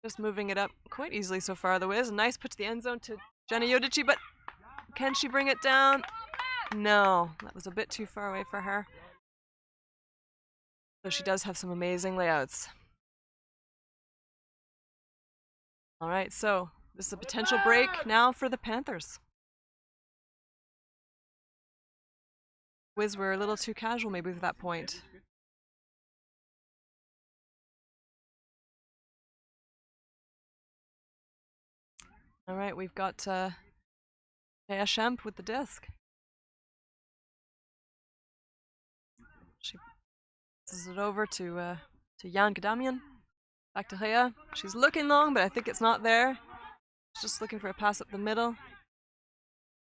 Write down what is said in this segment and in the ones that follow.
Just moving it up quite easily so far, the Wiz. Nice put to the end zone to Jenna Yodici, but can she bring it down? No, that was a bit too far away for her. So she does have some amazing layouts. All right, so this is a potential break now for the Panthers. Wiz were a little too casual maybe at that point. All right, we've got Thea Schemp with the disc. She passes it over to Jan Gadamian. Back to Thea. She's looking long, but I think it's not there. She's just looking for a pass up the middle.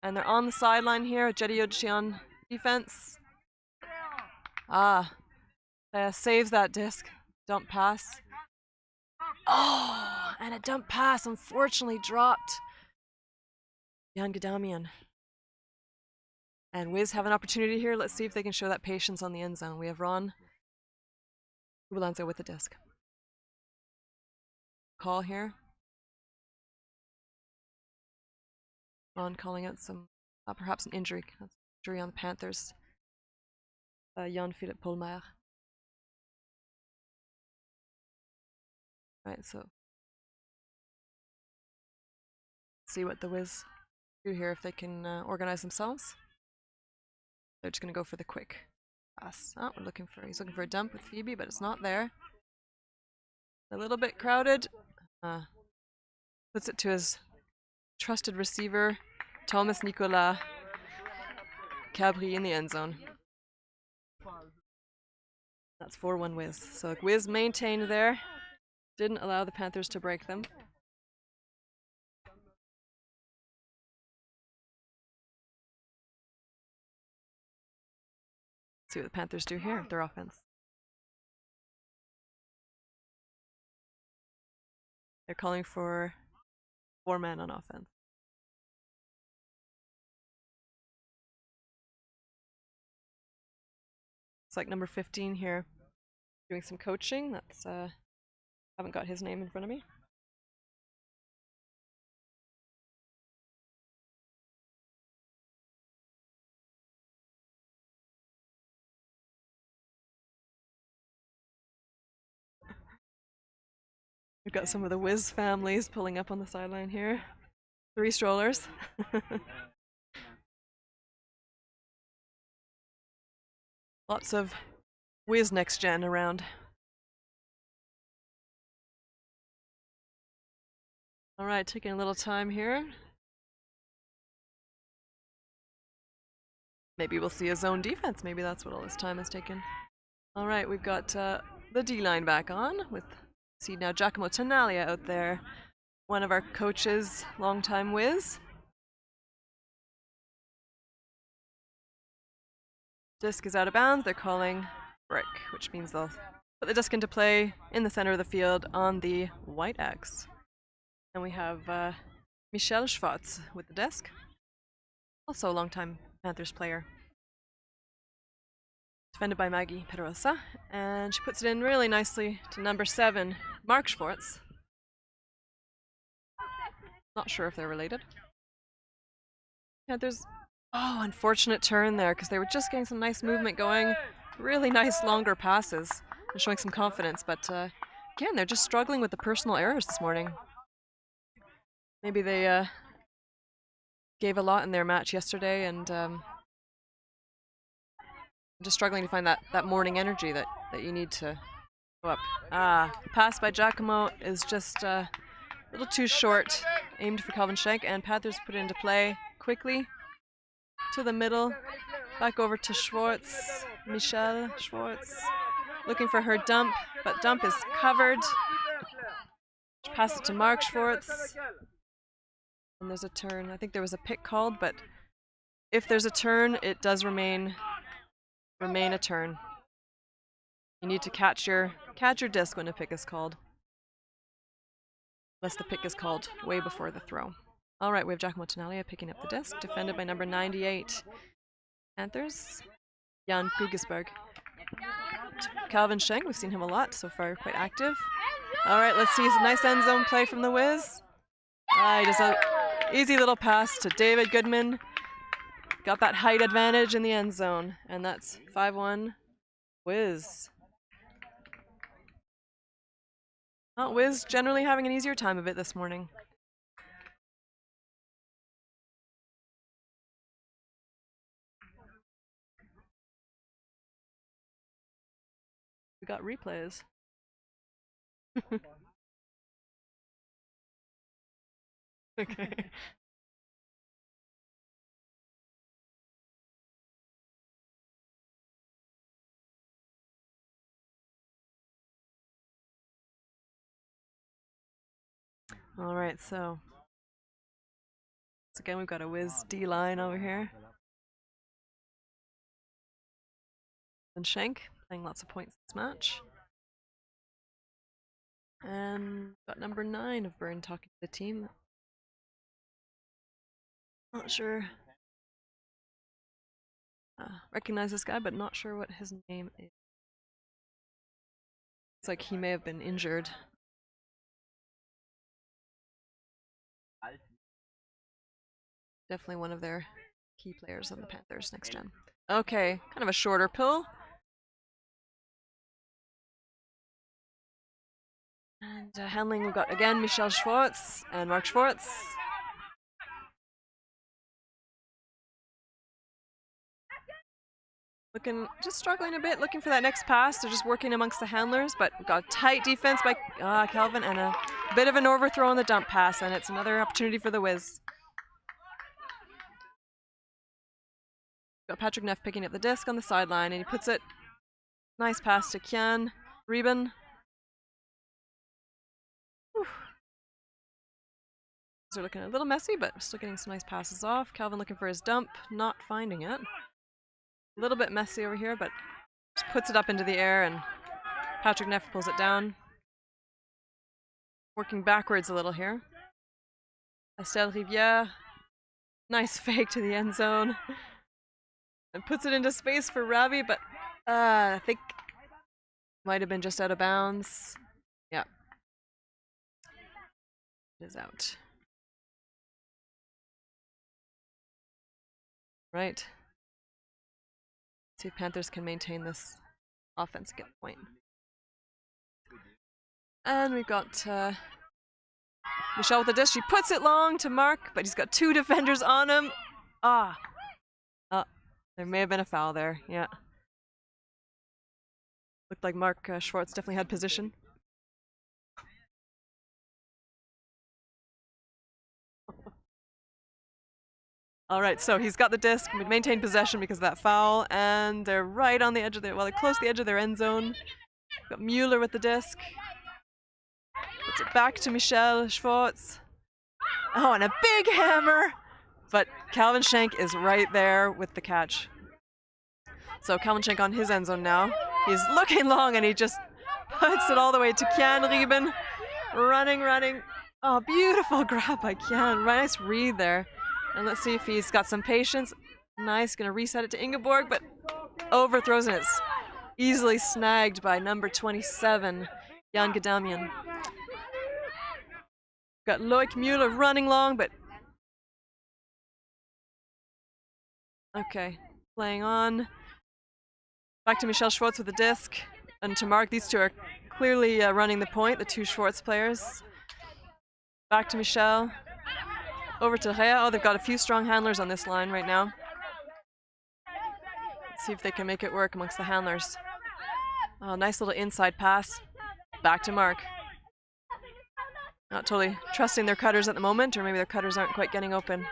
And they're on the sideline here. Jetty Yodici on defense. Thea saves that disc. Dump pass. Oh, and a dump pass unfortunately dropped. Jan Gadamian. And Wiz have an opportunity here. Let's see if they can show that patience on the end zone. We have Ron Ubalanza with the disc. Call here. Ron calling out some, perhaps an injury. That's an injury on the Panthers. Jan-Philippe Polmer. Right, so see what the Wiz do here, if they can organize themselves. They're just going to go for the quick pass. Oh, he's looking for a dump with Phoebe, but it's not there. A little bit crowded. Puts it to his trusted receiver, Thomas Nicolas Cabri in the end zone. That's 4-1 Wiz. So Wiz maintained there. Didn't allow the Panthers to break them. See what the Panthers do here with their offense. They're calling for 4 men on offense. It's like number 15 here, doing some coaching. That's haven't got his name in front of me. We've got some of the Wiz families pulling up on the sideline here. 3 strollers. Lots of Wiz NextGen around. All right, taking a little time here. Maybe we'll see a zone defense. Maybe that's what all this time has taken. All right, we've got the D-line back on with, see now, Giacomo Tenalia out there. One of our coaches, longtime Wiz. Disc is out of bounds. They're calling break, which means they'll put the disc into play in the center of the field on the white X. And we have Michelle Schwartz with the disc, also a longtime Panthers player. Defended by Maggie Pedrosa, and she puts it in really nicely to number 7, Mark Schwartz. Not sure if they're related. Panthers, oh, unfortunate turn there, because they were just getting some nice movement going. Really nice longer passes and showing some confidence, but again, they're just struggling with the personal errors this morning. Maybe they gave a lot in their match yesterday, and just struggling to find that morning energy that you need to go up. Pass by Giacomo is just a little too short, aimed for Calvin Schenk, and Panthers put it into play quickly to the middle, back over to Schwartz, Michelle Schwartz, looking for her dump, but dump is covered. Pass it to Mark Schwartz, and there's a turn. I think there was a pick called, but if there's a turn, it does remain a turn. You need to catch your disc when a pick is called, unless the pick is called way before the throw. All right, we have Giacomo Tenalia picking up the disc, defended by number 98. Panthers, Jan Kugisberg. Calvin Schenk. We've seen him a lot so far, quite active. All right, let's see. It's a nice end zone play from the Wiz. He does an easy little pass to David Goodman. Got that height advantage in the end zone, and that's 5-1 Wiz. Well, Wiz generally having an easier time of it this morning. We got replays. Okay. All right, so again we've got a Wiz D line over here. And Schenk playing lots of points this match. And got number 9 of Byrne talking to the team. Not sure. Recognize this guy, but not sure what his name is. It's like he may have been injured. Definitely one of their key players on the Panthers next gen. Okay, kind of a shorter pill. And handling, we've got again Michel Schwartz and Mark Schwartz. Just struggling a bit, looking for that next pass. They're just working amongst the handlers, but we've got a tight defense by Calvin and a bit of an overthrow on the dump pass, and it's another opportunity for the Wiz. Got Patrick Neff picking up the disc on the sideline, and he puts it. Nice pass to Kian Reben. They're looking a little messy, but still getting some nice passes off. Calvin looking for his dump, not finding it. A little bit messy over here, but just puts it up into the air, and Patrick Neff pulls it down. Working backwards a little here. Estelle Rivière, nice fake to the end zone. And puts it into space for Ravi, but I think might have been just out of bounds. Yeah. It is out. Right. See if Panthers can maintain this offense and get the point. And we've got Michelle with the disc. She puts it long to Mark, but he's got 2 defenders on him. There may have been a foul there, yeah. Looked like Mark Schwartz definitely had position. All right, so he's got the disc, maintained possession because of that foul, and they're right on the edge of their, well, they're close to the edge of their end zone. Got Mueller with the disc. Puts it back to Michel Schwartz. Oh, and a big hammer! But Calvin Schenk is right there with the catch. So Calvin Schenk on his end zone now. He's looking long, and he just puts it all the way to Kian Reben. Running. Oh, beautiful grab by Kian. Nice read there. And let's see if he's got some patience. Nice, gonna reset it to Ingeborg, but overthrows, and it's easily snagged by number 27, Jan Gadamian. Got Loic Mueller running long, but okay, playing on. Back to Michel Schwartz with the disc, and to Mark. These two are clearly running the point, the 2 Schwartz players. Back to Michel. Over to Rhea. Oh, they've got a few strong handlers on this line right now. Let's see if they can make it work amongst the handlers. Oh, nice little inside pass. Back to Mark. Not totally trusting their cutters at the moment, or maybe their cutters aren't quite getting open.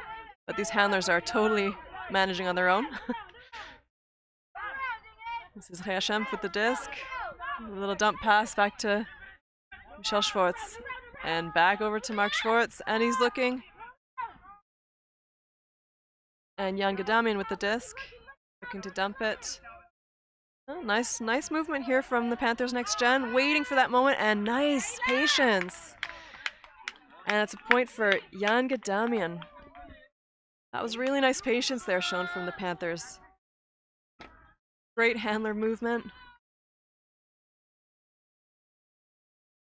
But these handlers are totally managing on their own. This is Rhea Schempf with the disc. A little dump pass back to Michel Schwartz. And back over to Mark Schwartz, and he's looking. And Jan Gadamian with the disc, looking to dump it. Oh, nice movement here from the Panthers next gen, waiting for that moment, and nice patience. And it's a point for Jan Gadamian. That was really nice patience there shown from the Panthers. Great handler movement.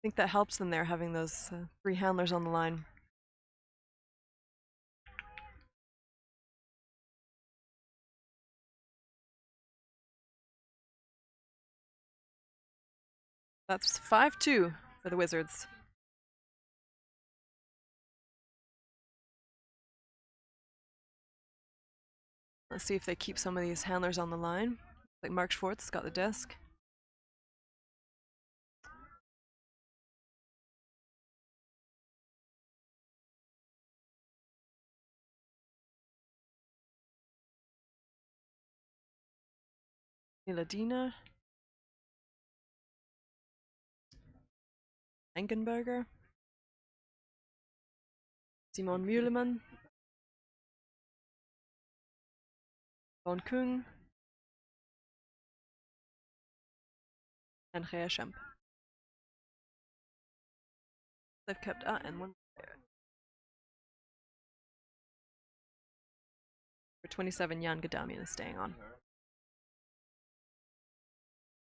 think that helps them there, having those 3 handlers on the line. That's 5-2 for the Wizards. Let's see if they keep some of these handlers on the line. Like Mark Schwartz got the disc. Miladina. Enkenberger. Simon Mühlemann. Von Kung. And Gea Schemp. They've kept and one player. For 27, Jan Gadamian is staying on.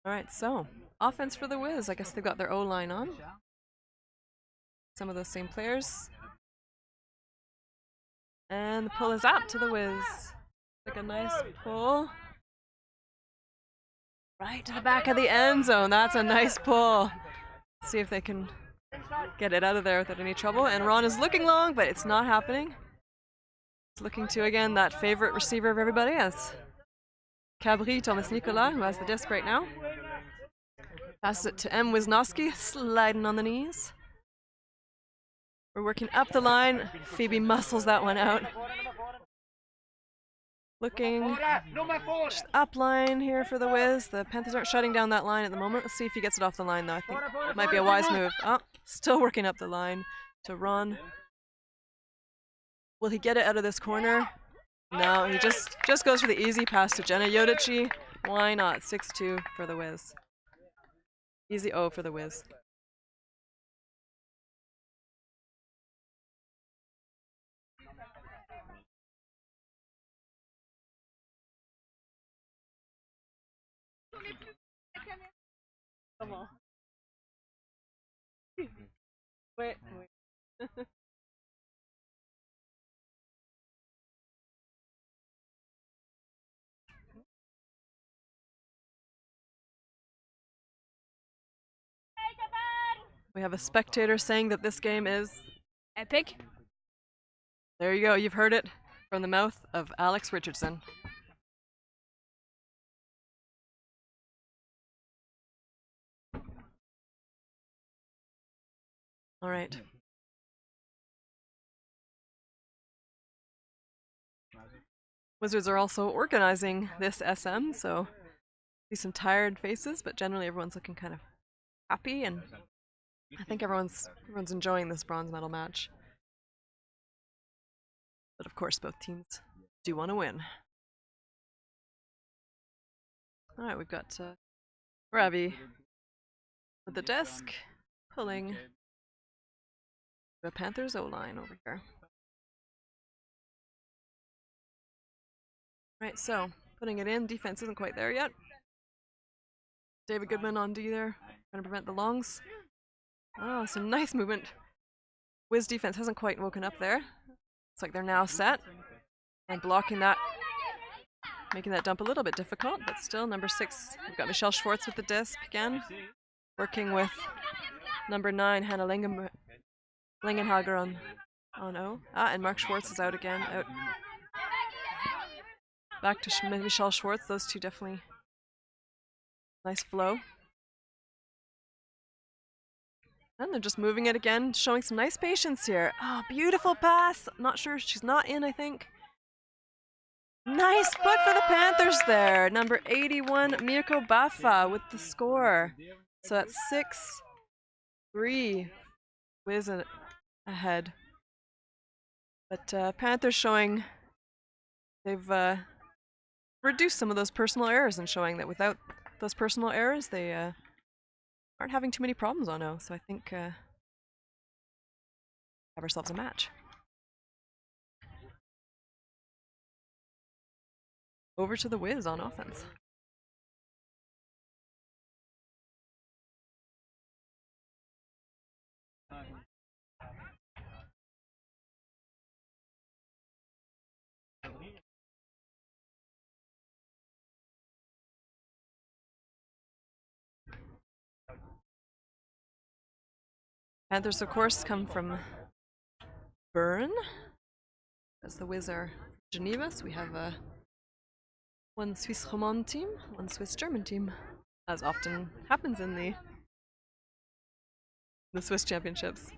Alright, so offense for the Wiz. I guess they've got their O-line on. Some of those same players. And the pull is out to the Wiz. Like a nice pull. Right to the back of the end zone. That's a nice pull. Let's see if they can get it out of there without any trouble. And Ron is looking long, but it's not happening. It's looking to, again, that favorite receiver of everybody. That's Cabri, Thomas Nicolas, who has the disc right now. Passes it to M. Wisnowski, sliding on the knees. We're working up the line. Phoebe muscles that one out. Looking up line here for the Wiz. The Panthers aren't shutting down that line at the moment. Let's see if he gets it off the line, though. I think it might be a wise move. Oh, still working up the line to Ron. Will he get it out of this corner? No, he just goes for the easy pass to Jenna Yodici. Why not? 6-2 for the Wiz. Easy O for the Wiz. Come on. Wait. We have a spectator saying that this game is epic. There you go. You've heard it from the mouth of Alex Richardson. All right. Wizards are also organizing this SM, so see some tired faces, but generally everyone's looking kind of happy, and I think everyone's enjoying this bronze medal match. But of course, both teams do want to win. All right, we've got Ravi with the disc, pulling the Panthers O-line over here. Right, so putting it in. Defense isn't quite there yet. David Goodman on D there, trying to prevent the longs. Oh, some nice movement. Wiz defense hasn't quite woken up there. Looks like they're now set and blocking that, making that dump a little bit difficult, but still number 6. We've got Michelle Schwartz with the disc again, working with number 9 Hannah Lingenhager on O. And Mark Schwartz is out again. Out. Back to Michelle Schwartz. Those two definitely nice flow. And they're just moving it again, showing some nice patience here. Oh, beautiful pass. Not sure, she's not in, I think. Nice put for the Panthers there. Number 81, Mirko Baffa with the score. So that's 6-3. Wiz ahead. But Panthers showing they've reduced some of those personal errors and showing that without those personal errors, they aren't having too many problems on O. So I think have ourselves a match. Over to the Wiz on offense. Panthers, of course, come from Bern. As the Wiz are Geneva, so we have one Swiss Romand team, one Swiss German team, as often happens in the Swiss championships.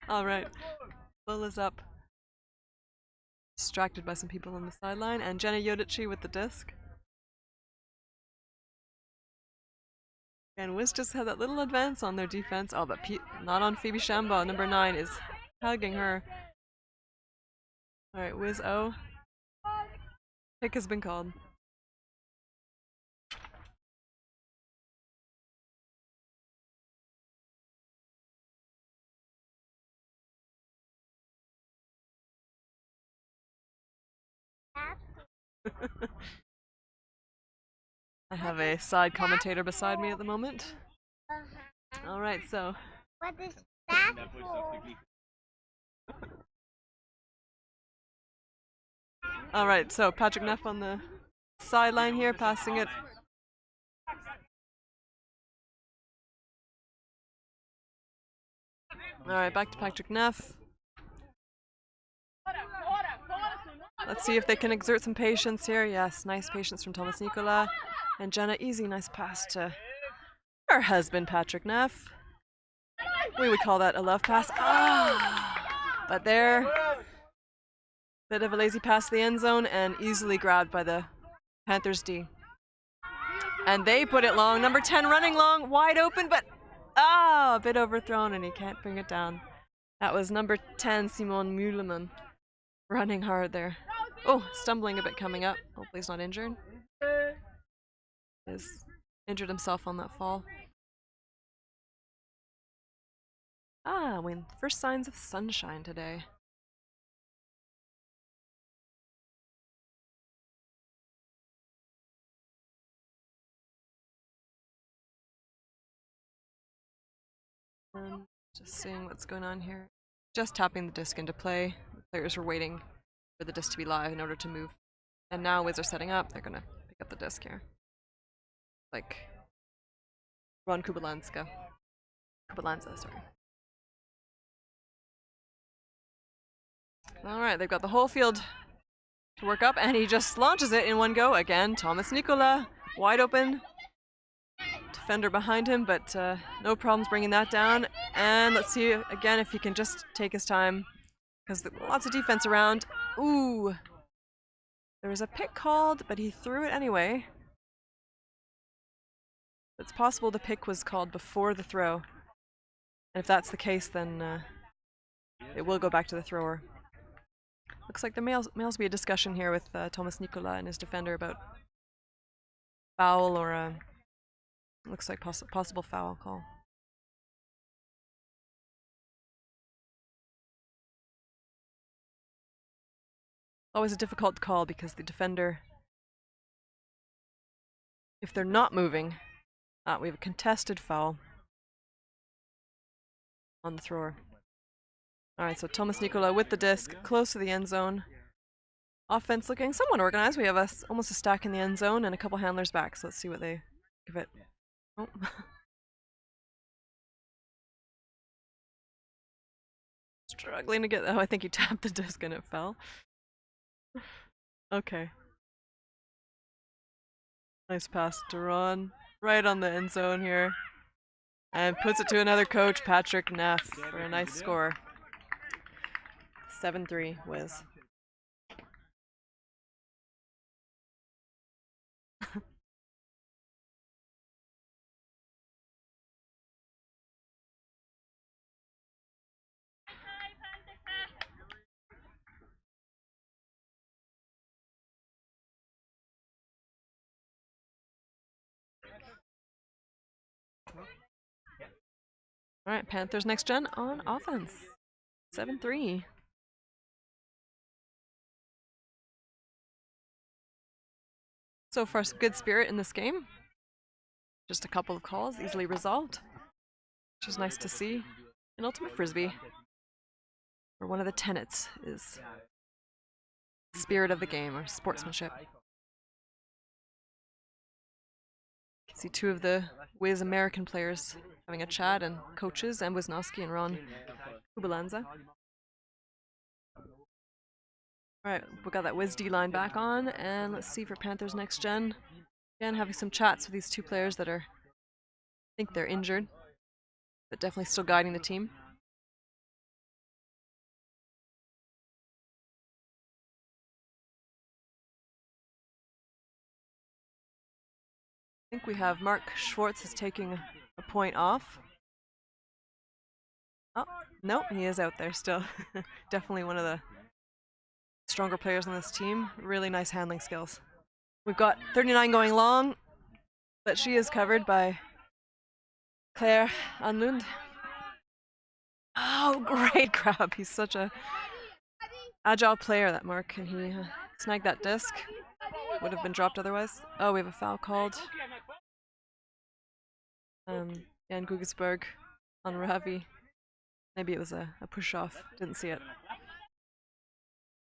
All right, Bull is up, distracted by some people on the sideline, and Jenna Yodici with the disc. And Wiz just had that little advance on their defense. Oh, but not on Phoebe Shambaugh. Number 9 is hugging her. All right, Wiz O. Pick has been called. I have a side commentator beside me at the moment. All right, so. What is that for? All right, so Patrick Neff on the sideline here, passing it. All right, back to Patrick Neff. Let's see if they can exert some patience here. Yes, nice patience from Thomas Nicola. And Jenna, easy, nice pass to her husband, Patrick Neff. We would call that a love pass. Ah! But there, bit of a lazy pass to the end zone and easily grabbed by the Panthers D. And they put it long. Number 10 running long, wide open, but a bit overthrown and he can't bring it down. That was number 10, Simon Mühlemann, running hard there. Oh, stumbling a bit coming up. Hopefully he's not injured. He's injured himself on that fall. First signs of sunshine today. Just seeing what's going on here. Just tapping the disc into play. The players were waiting for the disc to be live in order to move. And now Wiz are setting up. They're gonna pick up the disc here. Like Ron Kubalanza, sorry. Alright, they've got the whole field to work up, and he just launches it in one go. Again, Thomas Nicola, wide open. Defender behind him, but no problems bringing that down. And let's see again if he can just take his time, because lots of defense around. Ooh! There was a pick called, but he threw it anyway. It's possible the pick was called before the throw. And if that's the case, then it will go back to the thrower. Looks like there may also be a discussion here with Thomas Nicola and his defender about foul or looks like possible foul call. Always a difficult call because the defender, if they're not moving, we have a contested foul on the thrower. Alright, so Thomas Nicola with the disc, close to the end zone. Offense looking somewhat organized. We have almost a stack in the end zone and a couple handlers back, so let's see what they give it. Oh. Struggling to get. Oh, I think he tapped the disc and it fell. Okay. Nice pass to Ron. Right on the end zone here. And puts it to another coach, Patrick Neff, for a nice score. 7-3, Wiz. Alright, Panthers NextGen on offense. 7-3. So far, some good spirit in this game. Just a couple of calls, easily resolved, which is nice to see. in Ultimate Frisbee, where one of the tenets is spirit of the game, or sportsmanship. You can see two of the Wiz American players having a chat, and coaches, and Wisnowski and Ron Kubalanza. Alright, we got that Wiz D line back on, and let's see for Panthers Next Gen. Again, having some chats with these two players that are, I think they're injured, but definitely still guiding the team. I think we have Mark Schwartz is taking a point off. Oh, no, he is out there still. Definitely one of the stronger players on this team. Really nice handling skills. We've got 39 going long, but she is covered by Claire Anlund. Oh, great grab. He's such a agile player, that Mark, and he snagged that disc. Would have been dropped otherwise. Oh, we have a foul called. Jan Gugelsberg on Ravi. Maybe it was a push off. Didn't see it.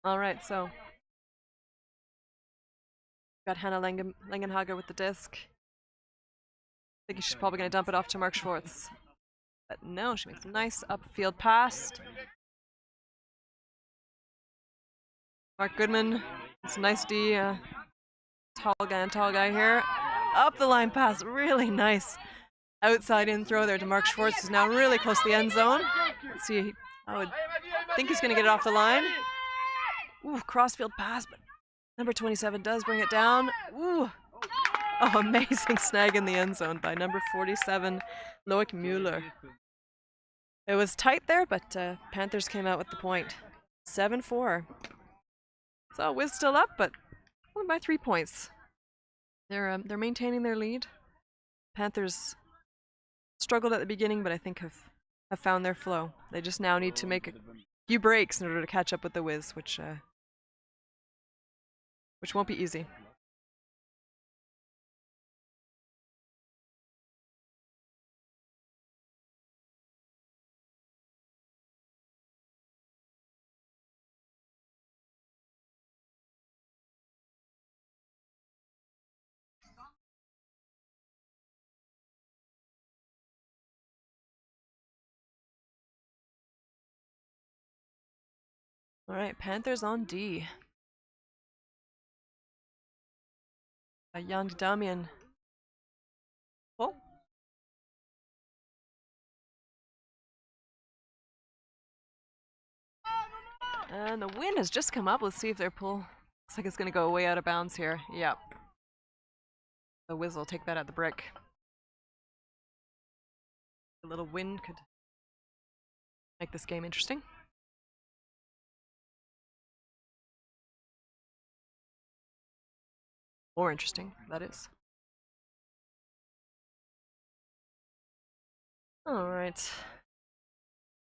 Alright, so got Hannah Langenhager with the disc. I think she's probably going to dump it off to Mark Schwartz. But no, she makes a nice upfield pass. Mark Goodman, it's a nice D. Tall guy here. Up the line pass, really nice. Outside in throw there to Mark Schwartz, who's now really close to the end zone. Let's see, I would think he's going to get it off the line. Ooh, crossfield pass, but number 27 does bring it down. Ooh. Oh, amazing snag in the end zone by number 47, Loic Mueller. It was tight there, but Panthers came out with the point. 7-4. So Wiz still up, but only by 3 points. They're maintaining their lead. Panthers struggled at the beginning, but I think have found their flow. They just now need to make a few breaks in order to catch up with the Wiz, which won't be easy. All right, Panthers on D. Jan Damian. Oh. And the wind has just come up. Let's see if their pull looks like it's going to go way out of bounds here. Yep. The Wiz will take that at the brick. A little wind could make this game interesting. More interesting, that is. Alright.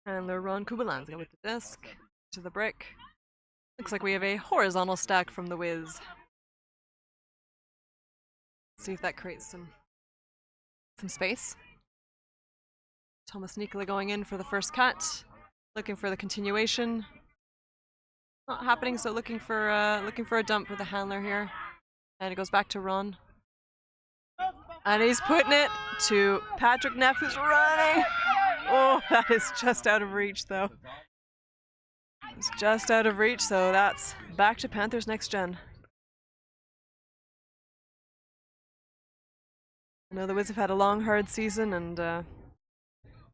And Ron Kubalanza with the disc to the brick. Looks like we have a horizontal stack from the Wiz. Let's see if that creates some space. Thomas sneakily going in for the first cut. Looking for the continuation. Not happening, so looking for a dump for the handler here. And it goes back to Ron. And he's putting it to Patrick Neff, who's running. Oh, that is just out of reach, though. It's just out of reach, so that's back to Panthers Next Gen. I know the Wiz have had a long, hard season, and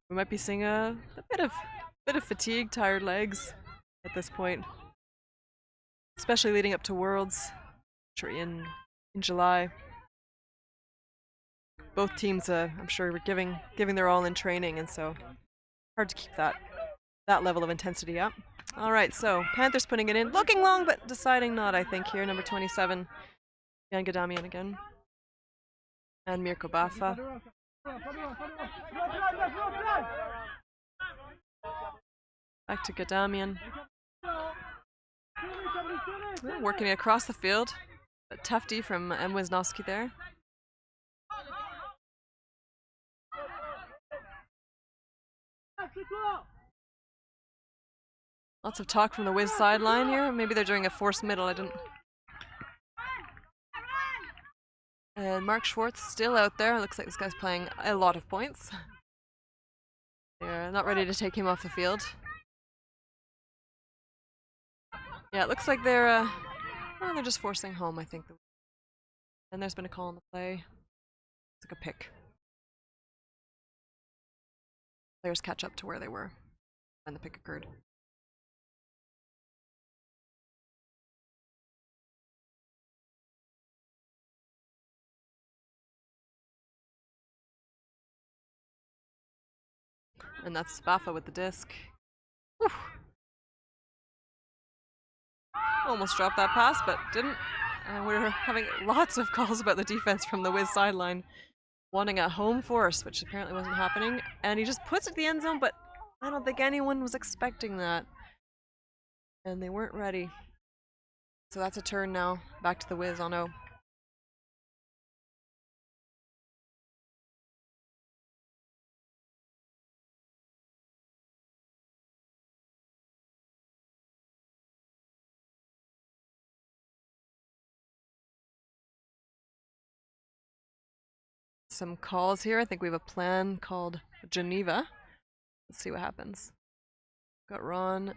we might be seeing a bit of fatigue, tired legs at this point, especially leading up to Worlds, which are in July. Both teams, I'm sure, were giving their all in training, and so hard to keep that level of intensity up. All right, so Panthers putting it in, looking long, but deciding not. I think here, number 27, Jan Gadamian again, and Mirko Bafa. Back to Gadamian. Working it across the field. A tough D from M. Wisnowski there. Lots of talk from the Wiz sideline here. Maybe they're doing a forced middle. I didn't. And Mark Schwartz still out there. Looks like this guy's playing a lot of points. They're not ready to take him off the field. Yeah, it looks like they're just forcing home, I think. And there's been a call on the play. It's like a pick. Players catch up to where they were when the pick occurred. And that's Bafa with the disc. Whew. Almost dropped that pass, but didn't. And we're having lots of calls about the defense from the Wiz sideline, wanting a home force, which apparently wasn't happening. And he just puts it in the end zone, but I don't think anyone was expecting that. And they weren't ready. So that's a turn now. Back to the Wiz on O. Some calls here. I think we have a plan called Geneva. Let's see what happens. Got Ron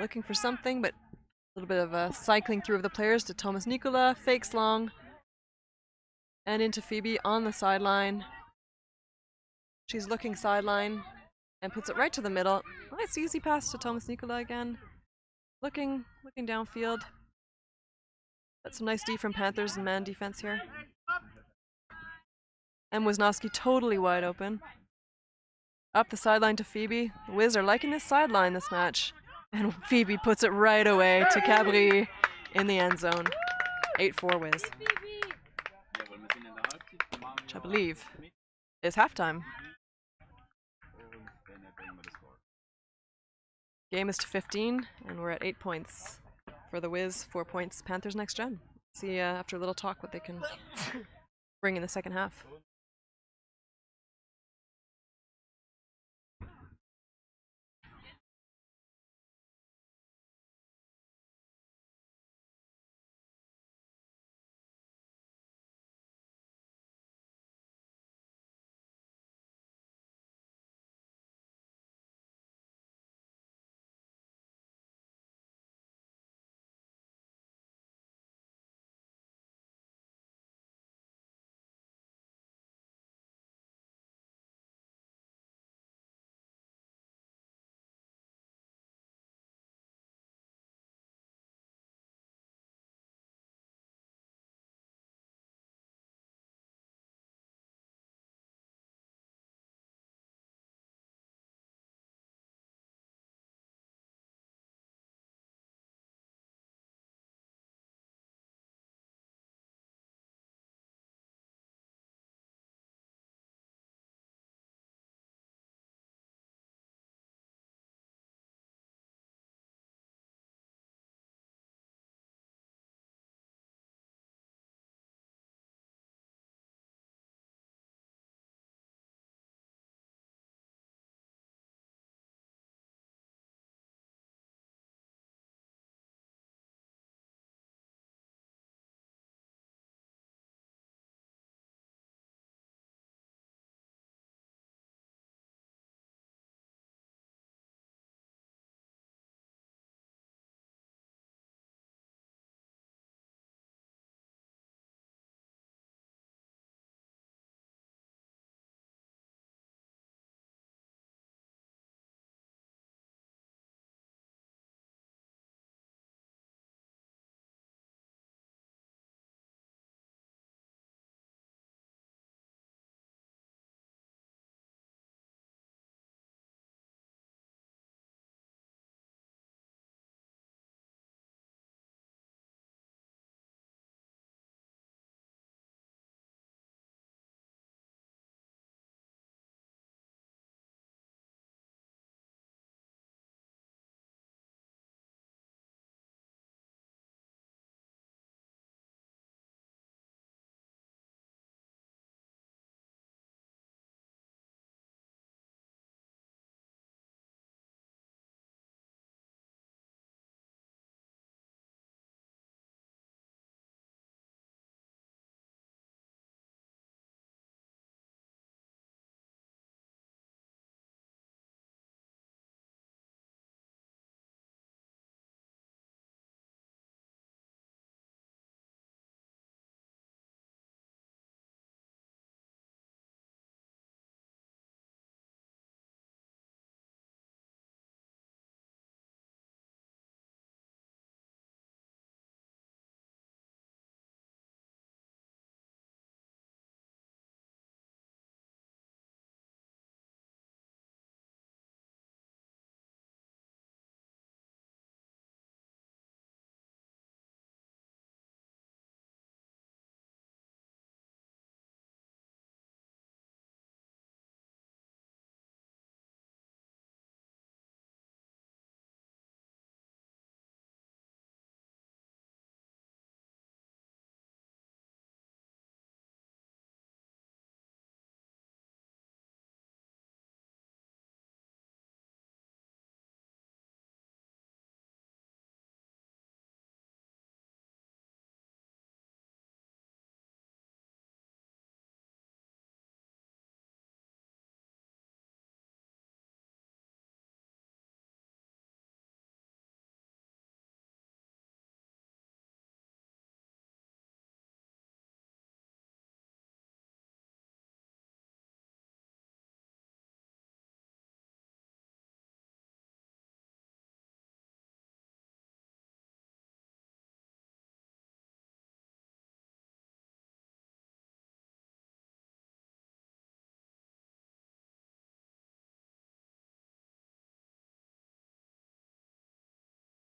looking for something, but a little bit of a cycling through of the players to Thomas Nicola, fakes long, and into Phoebe on the sideline. She's looking sideline and puts it right to the middle. Nice easy pass to Thomas Nicola again. Looking downfield. That's some nice D from Panthers and man defense here. And Wisnowski totally wide open. Up the sideline to Phoebe. The Wiz are liking this sideline this match. And Phoebe puts it right away to Cabri in the end zone. 8-4 Wiz. Which I believe is halftime. Game is to 15, and we're at 8 points for the Wiz, 4 points. Panthers next gen. See after a little talk what they can bring in the second half.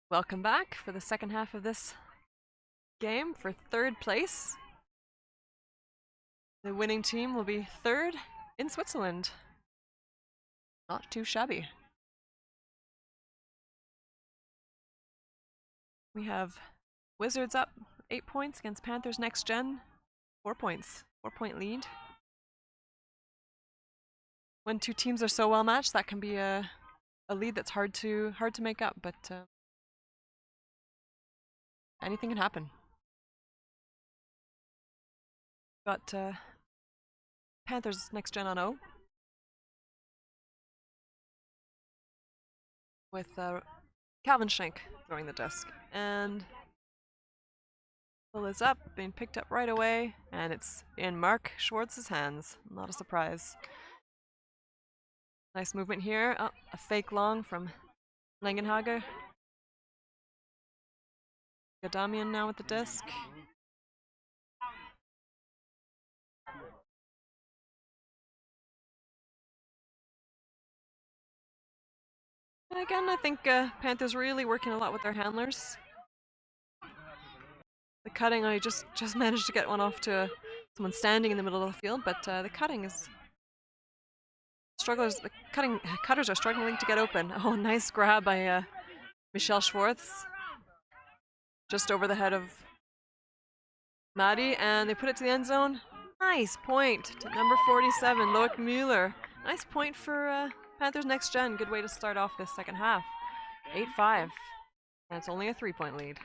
Welcome back for the second half of this game for third place. The winning team will be third in Switzerland. Not too shabby. We have Wizards up 8 points against Panthers NextGen. 4 points. 4-point lead. When two teams are so well matched, that can be a lead that's hard to make up, but anything can happen. Got Panthers NextGen on O. With Calvin Schenk throwing the disc. And pull is up, being picked up right away, and it's in Mark Schwartz's hands. Not a surprise. Nice movement here. Oh, a fake long from Langenhager. Gadamian now with the disc. And again, I think Panthers really working a lot with their handlers. The cutting, I just managed to get one off to someone standing in the middle of the field, but the cutting is strugglers. The cutters are struggling to get open. Oh, nice grab by Michel Schwartz, just over the head of Maddie, and they put it to the end zone. Nice point to number 47, Loic Mueller. Nice point for Panthers NextGen. Good way to start off this second half. 8-5, and it's only a 3-point lead.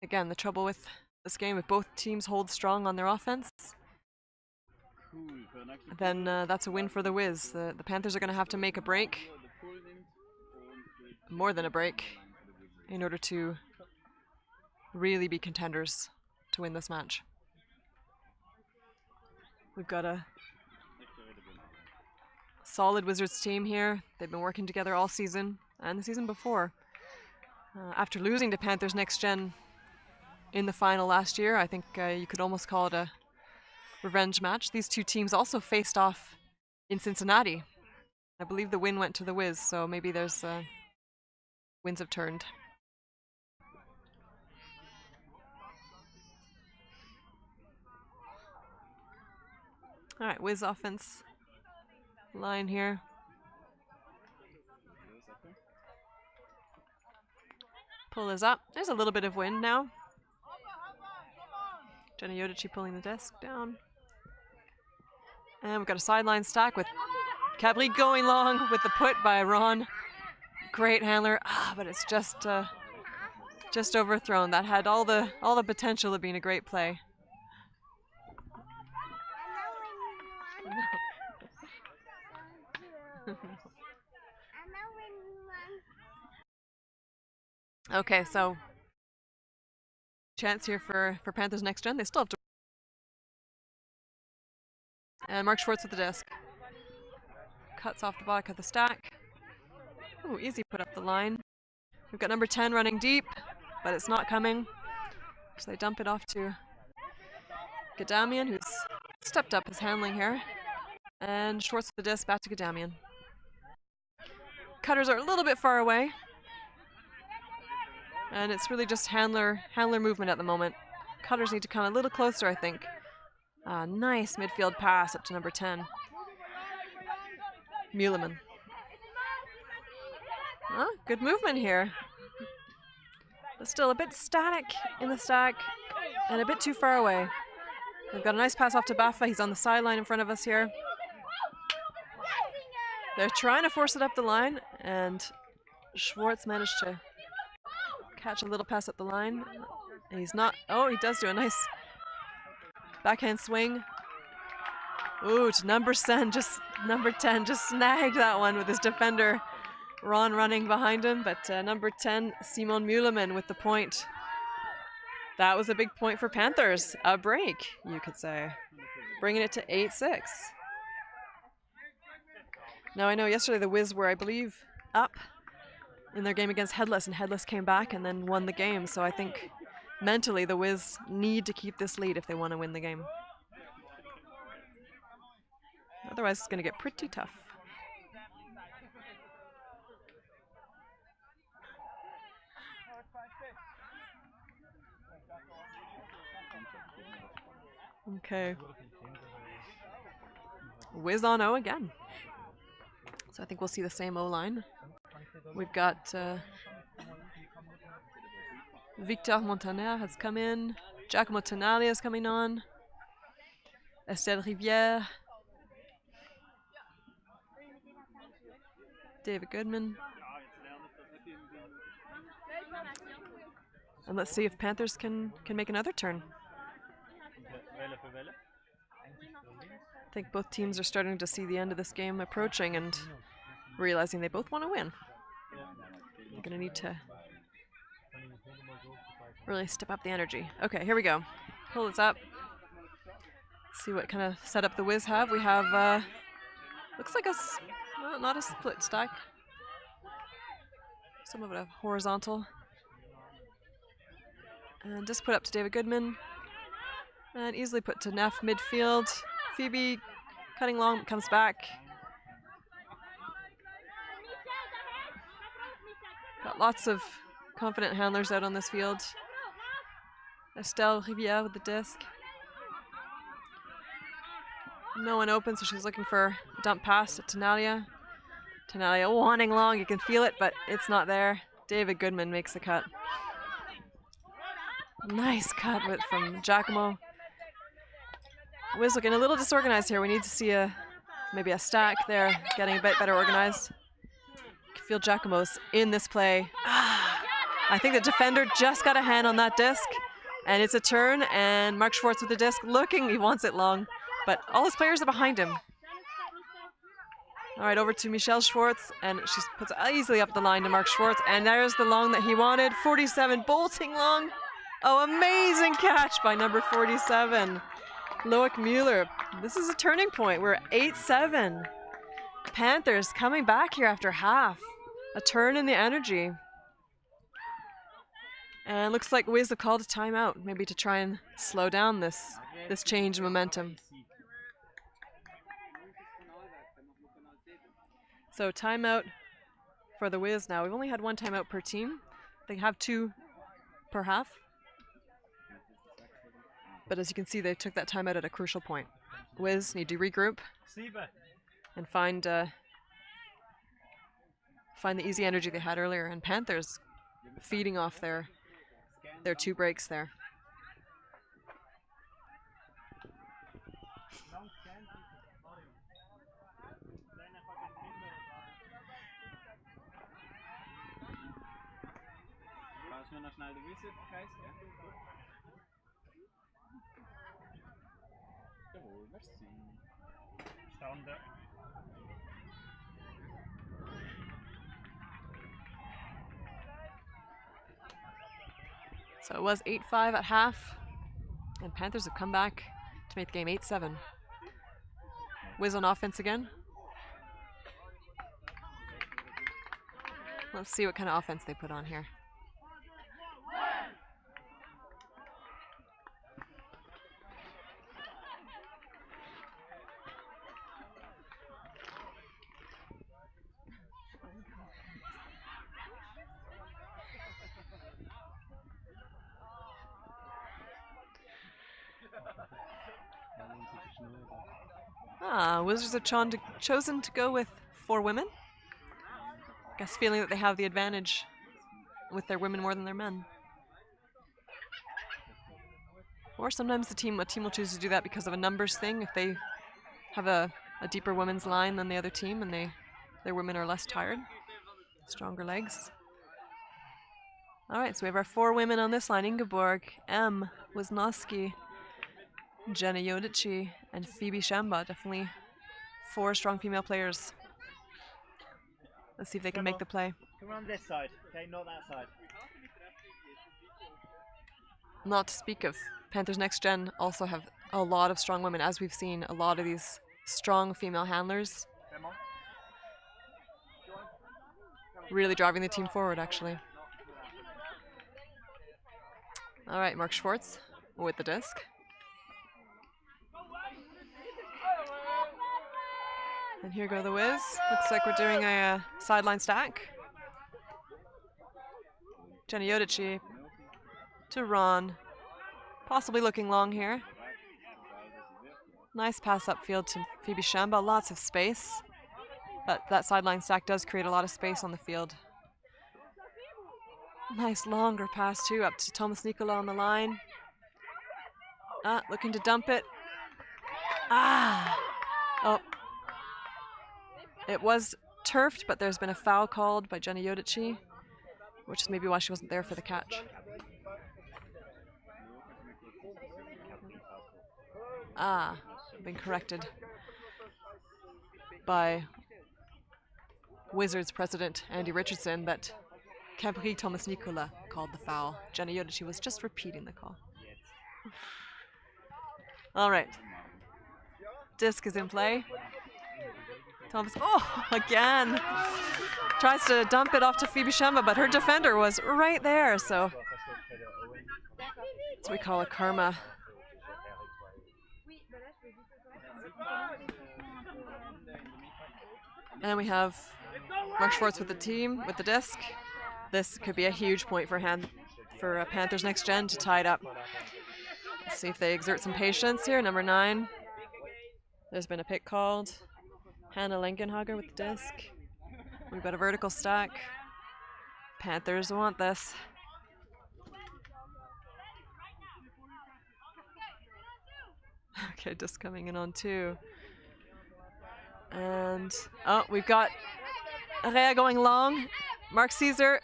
Again, the trouble with this game, if both teams hold strong on their offense, then that's a win for the Wiz. The Panthers are going to have to make a break, more than a break, in order to really be contenders to win this match. We've got a solid Wizards team here. They've been working together all season and the season before. After losing to Panthers NextGen in the final last year, I think you could almost call it a revenge match. These two teams also faced off in Cincinnati. I believe the win went to the Wiz, so maybe there's winds have turned. All right, Wiz offense line here. Pull is up. There's a little bit of wind now. Jenna Yodici pulling the disc down. And we've got a sideline stack with Cabri going long with the put by Ron. Great handler, but it's just overthrown. That had all the potential of being a great play. Okay, so chance here for Panthers NextGen. They still have to. And Mark Schwartz with the disc. Cuts off the bottom of the stack. Ooh, easy put up the line. We've got number 10 running deep, but it's not coming. So they dump it off to Gadamian, who's stepped up his handling here. And Schwartz with the disc back to Gadamian. Cutters are a little bit far away. And it's really just handler movement at the moment. Cutters need to come a little closer, I think. Nice midfield pass up to number 10. Muleman. Good movement here. But still a bit static in the stack and a bit too far away. We've got a nice pass off to Baffa. He's on the sideline in front of us here. They're trying to force it up the line, and Schwartz managed to catch a little pass up the line. And he's not. Oh, he does do a nice backhand swing. Ooh, to number 10, just snagged that one with his defender, Ron, running behind him. But number 10, Simon Muleman with the point. That was a big point for Panthers. A break, you could say. Bringing it to 8-6. Now, I know yesterday the Wiz were, I believe, up in their game against Headless, and Headless came back and then won the game. So I think mentally, the Wiz need to keep this lead if they want to win the game. Otherwise, it's going to get pretty tough. Okay. Wiz on O again. So I think we'll see the same O-line. We've got Victor Montaner has come in. Giacomo Tonali is coming on. Estelle Rivière. David Goodman. And let's see if Panthers can make another turn. I think both teams are starting to see the end of this game approaching and realizing they both want to win. They're going to need to really step up the energy. Okay, here we go. Pull this up. See what kind of setup the Wiz have. We have, looks like well, not a split stack. Some of it a horizontal. And just put up to David Goodman. And easily put to Neff midfield. Phoebe cutting long, comes back. Got lots of confident handlers out on this field. Estelle Rivière with the disc. No one open, so she's looking for a dump pass to Tenalia. Tenalia wanting long, you can feel it, but it's not there. David Goodman makes the cut. Nice cut from Giacomo. Wiz looking a little disorganized here. We need to see maybe a stack there, getting a bit better organized. You can feel Giacomo's in this play. I think the defender just got a hand on that disc, and it's a turn, and Mark Schwartz with the disc looking, he wants it long, but all his players are behind him. All right, over to Michelle Schwartz, and she puts it easily up the line to Mark Schwartz, and there's the long that he wanted. 47, bolting long. Oh, amazing catch by number 47. Loic Mueller. This is a turning point. We're 8-7. Panthers coming back here after half. A turn in the energy. And looks like Wiz have called a timeout, maybe to try and slow down this change in momentum. So timeout for the Wiz now. We've only had one timeout per team. They have 2 per half. But as you can see, they took that timeout at a crucial point. Wiz need to regroup and find the easy energy they had earlier. And Panthers feeding off their 2 breaks there. So it was 8-5 at half, and Panthers have come back to make the game 8-7. Wiz on offense again. Let's see what kind of offense they put on here. Wizards have chosen to go with 4 women. Guess feeling that they have the advantage with their women more than their men. Or sometimes a team will choose to do that because of a numbers thing. If they have a deeper women's line than the other team and their women are less tired, stronger legs. All right, so we have our 4 women on this line: Ingeborg, M, Wisnowski, Jenna Yodici, and Phoebe Shamba. Definitely 4 strong female players. Let's see if they can make the play. Come on this side, okay, not that side. Not to speak of, Panthers NextGen also have a lot of strong women, as we've seen a lot of these strong female handlers really driving the team forward, actually. All right, Mark Schwartz with the disc. And here go the Wiz. Looks like we're doing a sideline stack. Jenny Yodici to Ron. Possibly looking long here. Nice pass upfield to Phoebe Shamba. Lots of space. But that sideline stack does create a lot of space on the field. Nice longer pass too up to Thomas Nicola on the line. Looking to dump it. Oh. It was turfed, but there's been a foul called by Jenny Yodici, which is maybe why she wasn't there for the catch. Been corrected by Wizards president Andy Richardson that Cabri Thomas Nicola called the foul. Jenny Yodici was just repeating the call. All right. Disc is in play. Thomas, again. Tries to dump it off to Phoebe Shamba, but her defender was right there, so that's what we call a karma. And then we have Mark Schwartz with the disc. This could be a huge point for Panthers Next Gen to tie it up. Let's see if they exert some patience here. Number 9. There's been a pick called. Hannah Lenkenhager with the disc. We've got a vertical stack. Panthers want this. Okay, disc coming in on 2. And, we've got Rea going long. Mark Caesar.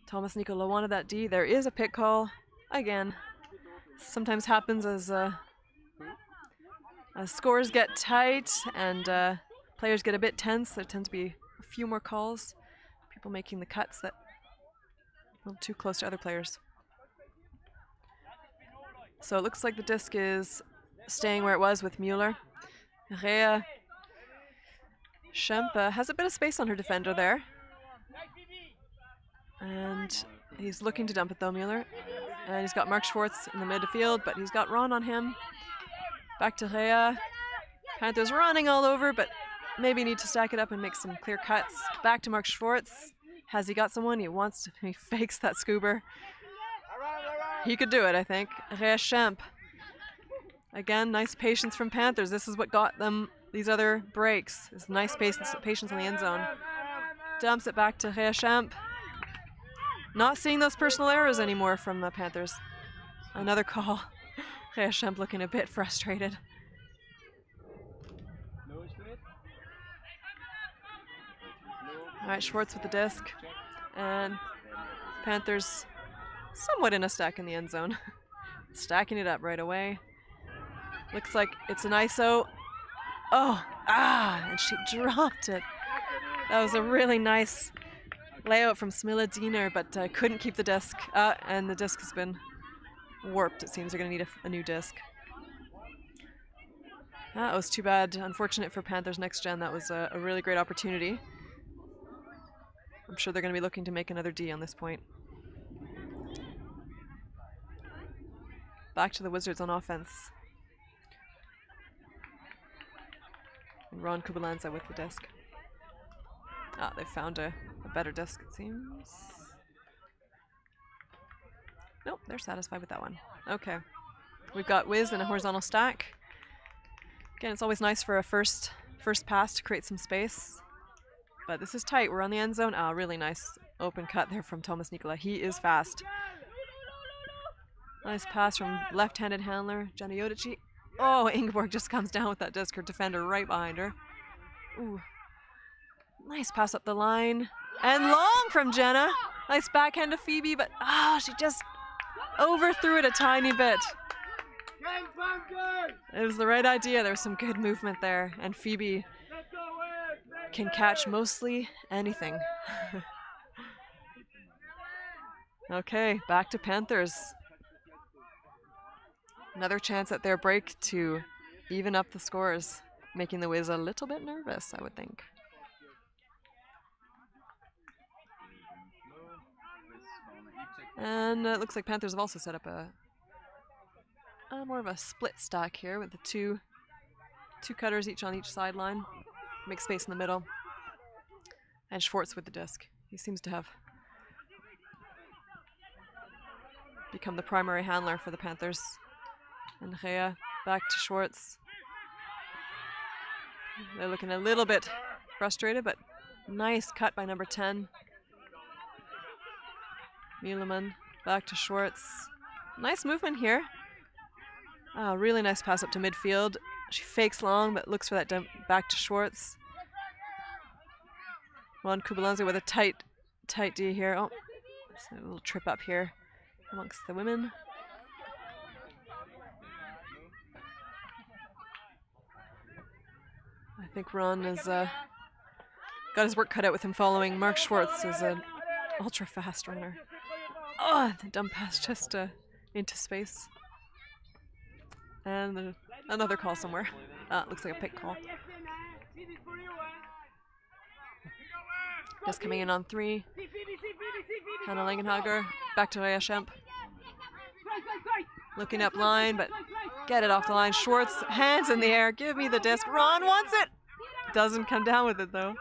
Thomas Nicola wanted that D. There is a pick call. Again, sometimes happens as scores get tight and players get a bit tense. There tend to be a few more calls. People making the cuts that a little too close to other players. So it looks like the disc is staying where it was with Mueller. Rea Schempe has a bit of space on her defender there. And he's looking to dump it though, Mueller. And he's got Mark Schwartz in the midfield, but he's got Ron on him. Back to Rea. Panthers running all over, but maybe need to stack it up and make some clear cuts. Back to Mark Schwartz. Has he got someone? He fakes that scuba. He could do it, I think. Rea Schempe. Again, nice patience from Panthers. This is what got them these other breaks. Is nice patience in the end zone. Dumps it back to Rea Schempe. Not seeing those personal errors anymore from the Panthers. Another call. Rea Schempe looking a bit frustrated. All right, Schwartz with the disc. And Panthers somewhat in a stack in the end zone. Stacking it up right away. Looks like it's an ISO. And she dropped it. That was a really nice layout from Smilla Diener, but couldn't keep the disc. And the disc has been warped. It seems they're going to need a new disc. That was too bad. Unfortunate for Panthers Next Gen. That was a really great opportunity. I'm sure they're going to be looking to make another D on this point. Back to the Wizards on offense. And Ron Kubalanza with the disc. They found a better disc, it seems. Nope, they're satisfied with that one. Okay. We've got Wiz in a horizontal stack. Again, it's always nice for a first pass to create some space. But this is tight. We're on the end zone. Really nice open cut there from Thomas Nicola. He is fast. Nice pass from left-handed handler, Jenny Yodici. Ingeborg just comes down with that disc. Her defender right behind her. Ooh. Nice pass up the line. And long from Jenna. Nice backhand to Phoebe, but she just overthrew it a tiny bit. It was the right idea. There was some good movement there. And Phoebe can catch mostly anything. Okay, back to Panthers. Another chance at their break to even up the scores, making the Wiz a little bit nervous, I would think. And it looks like Panthers have also set up a more of a split stack here with the two cutters each on each sideline. Make space in the middle. And Schwartz with the disc. He seems to have become the primary handler for the Panthers. And Rea back to Schwartz. They're looking a little bit frustrated, but nice cut by number 10. Mieleman back to Schwartz. Nice movement here. Really nice pass up to midfield. She fakes long, but looks for that dump back to Schwartz. Ron Kubalanze with a tight D here. Oh, it's a little trip up here amongst the women. I think Ron has got his work cut out with him following. Mark Schwartz is an ultra fast runner. Oh, the dump pass just into space. And another call somewhere. Looks like a pick call. Just coming in on 3. Hannah Langenhager back to Rea Schemp. Looking up line, but get it off the line. Schwartz, hands in the air. Give me the disc. Ron wants it. Doesn't come down with it though.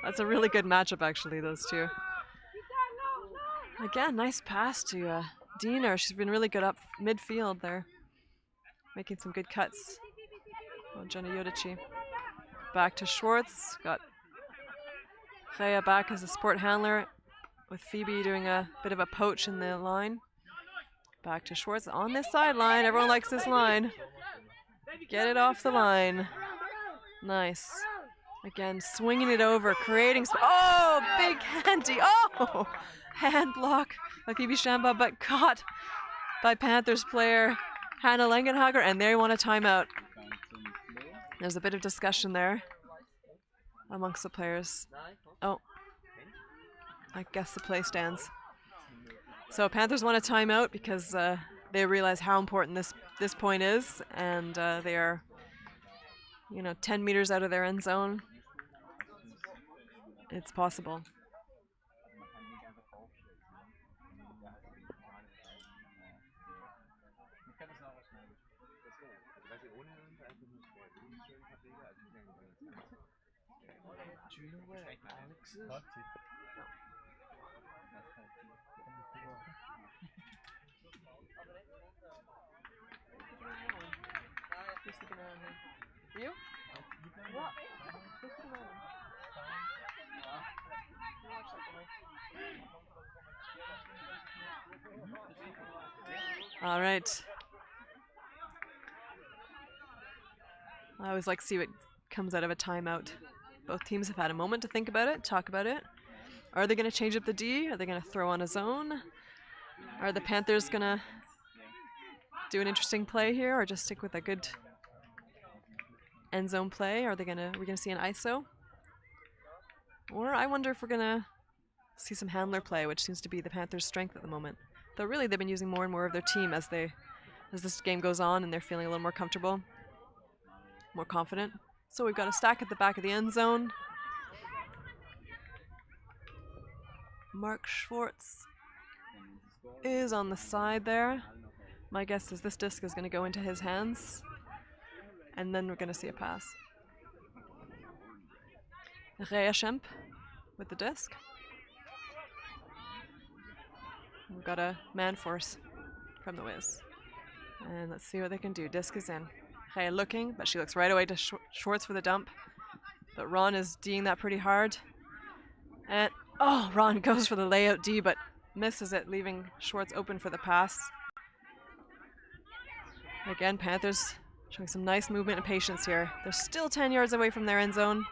That's a really good matchup actually, those two. Again, nice pass to Diener. She's been really good up midfield there. Making some good cuts. Oh, Jenna Yodici. Back to Schwartz. Got Rea back as a support handler with Phoebe doing a bit of a poach in the line. Back to Schwartz on this sideline. Everyone likes this line. Get it off the line. Nice. Again, swinging it over, creating. Oh, big handy. Oh, hand block by Phoebe Shamba, but caught by Panthers player Hannah Langenhager, and they want a timeout. There's a bit of discussion there amongst the players. Oh, I guess the play stands. So Panthers want a timeout because they realize how important this point is, and they are, 10 meters out of their end zone. It's possible. Do you know where Alex is? You? What? All right. I always like to see what comes out of a timeout. Both teams have had a moment to think about it, talk about it. Are they going to change up the D? Are they going to throw on a zone? Are the Panthers going to do an interesting play here, or just stick with a good end zone play? Are we going to see an ISO? Or I wonder if we're going to see some handler play, which seems to be the Panthers' strength at the moment. Though really they've been using more and more of their team as this game goes on, and they're feeling a little more comfortable, more confident. So we've got a stack at the back of the end zone. Mark Schwartz is on the side there. My guess is this disc is going to go into his hands, and then we're going to see a pass. Rea Schemp with the disc. We've got a man force from the Wiz. And let's see what they can do. Disc is in. Rea looking, but she looks right away to Schwartz for the dump. But Ron is D'ing that pretty hard. And, oh, Ron goes for the layout D, but misses it, leaving Schwartz open for the pass. Again, Panthers showing some nice movement and patience here. They're still 10 yards away from their end zone.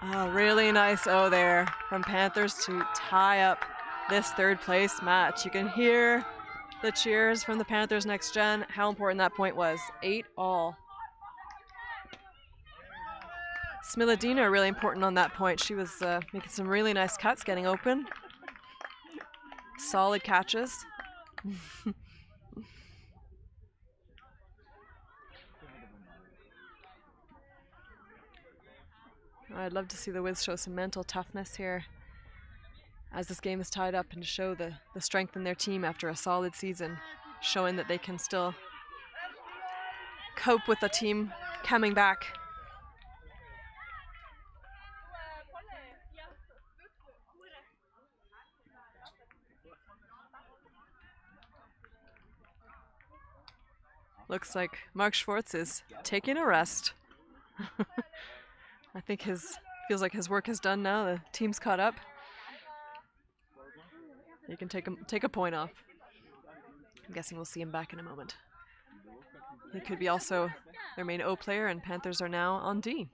Oh, really nice O there from Panthers to tie up this third place match. You can hear the cheers from the Panthers Next Gen, how important that point was. 8-all. Smilla Diener really important on that point. She was making some really nice cuts, getting open. Solid catches. I'd love to see the Wiz show some mental toughness here as this game is tied up and to show the strength in their team after a solid season, showing that they can still cope with the team coming back. Looks like Mark Schwartz is taking a rest. I think feels like his work is done now. The team's caught up. You can take a point off. I'm guessing we'll see him back in a moment. He could be also their main O player, and Panthers are now on D.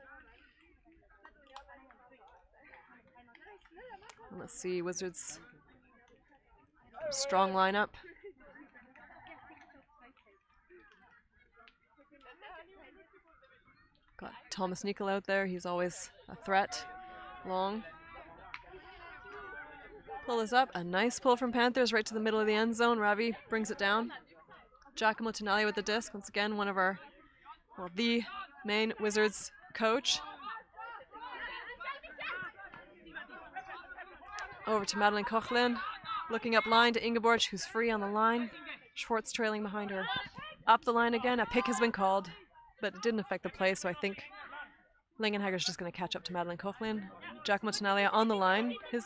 And let's see, Wizards' strong lineup. Got Thomas Nickel out there. He's always a threat. Long. Pull this up. A nice pull from Panthers right to the middle of the end zone. Ravi brings it down. Giacomo Tonali with the disc. Once again, one of our, well, the main Wizards coach. Over to Madeline Cochlin. Looking up line to Ingeborg, who's free on the line. Schwartz trailing behind her. Up the line again. A pick has been called, but it didn't affect the play, so I think Langenhager's just going to catch up to Madeline Cochlin. Giacomo Tonali on the line. His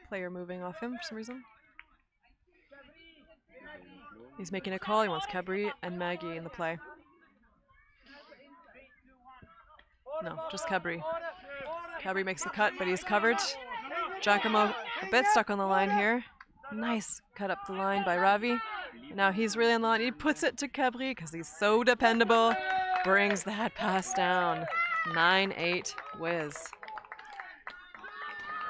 player moving off him for some reason. He's making a call. He wants Cabri and Maggie in the play. No, just Cabri. Cabri makes the cut, but he's covered. Giacomo a bit stuck on the line here. Nice cut up the line by Ravi. And now he's really on the line. He puts it to Cabri because he's so dependable. Brings that pass down. 9-8 Wiz.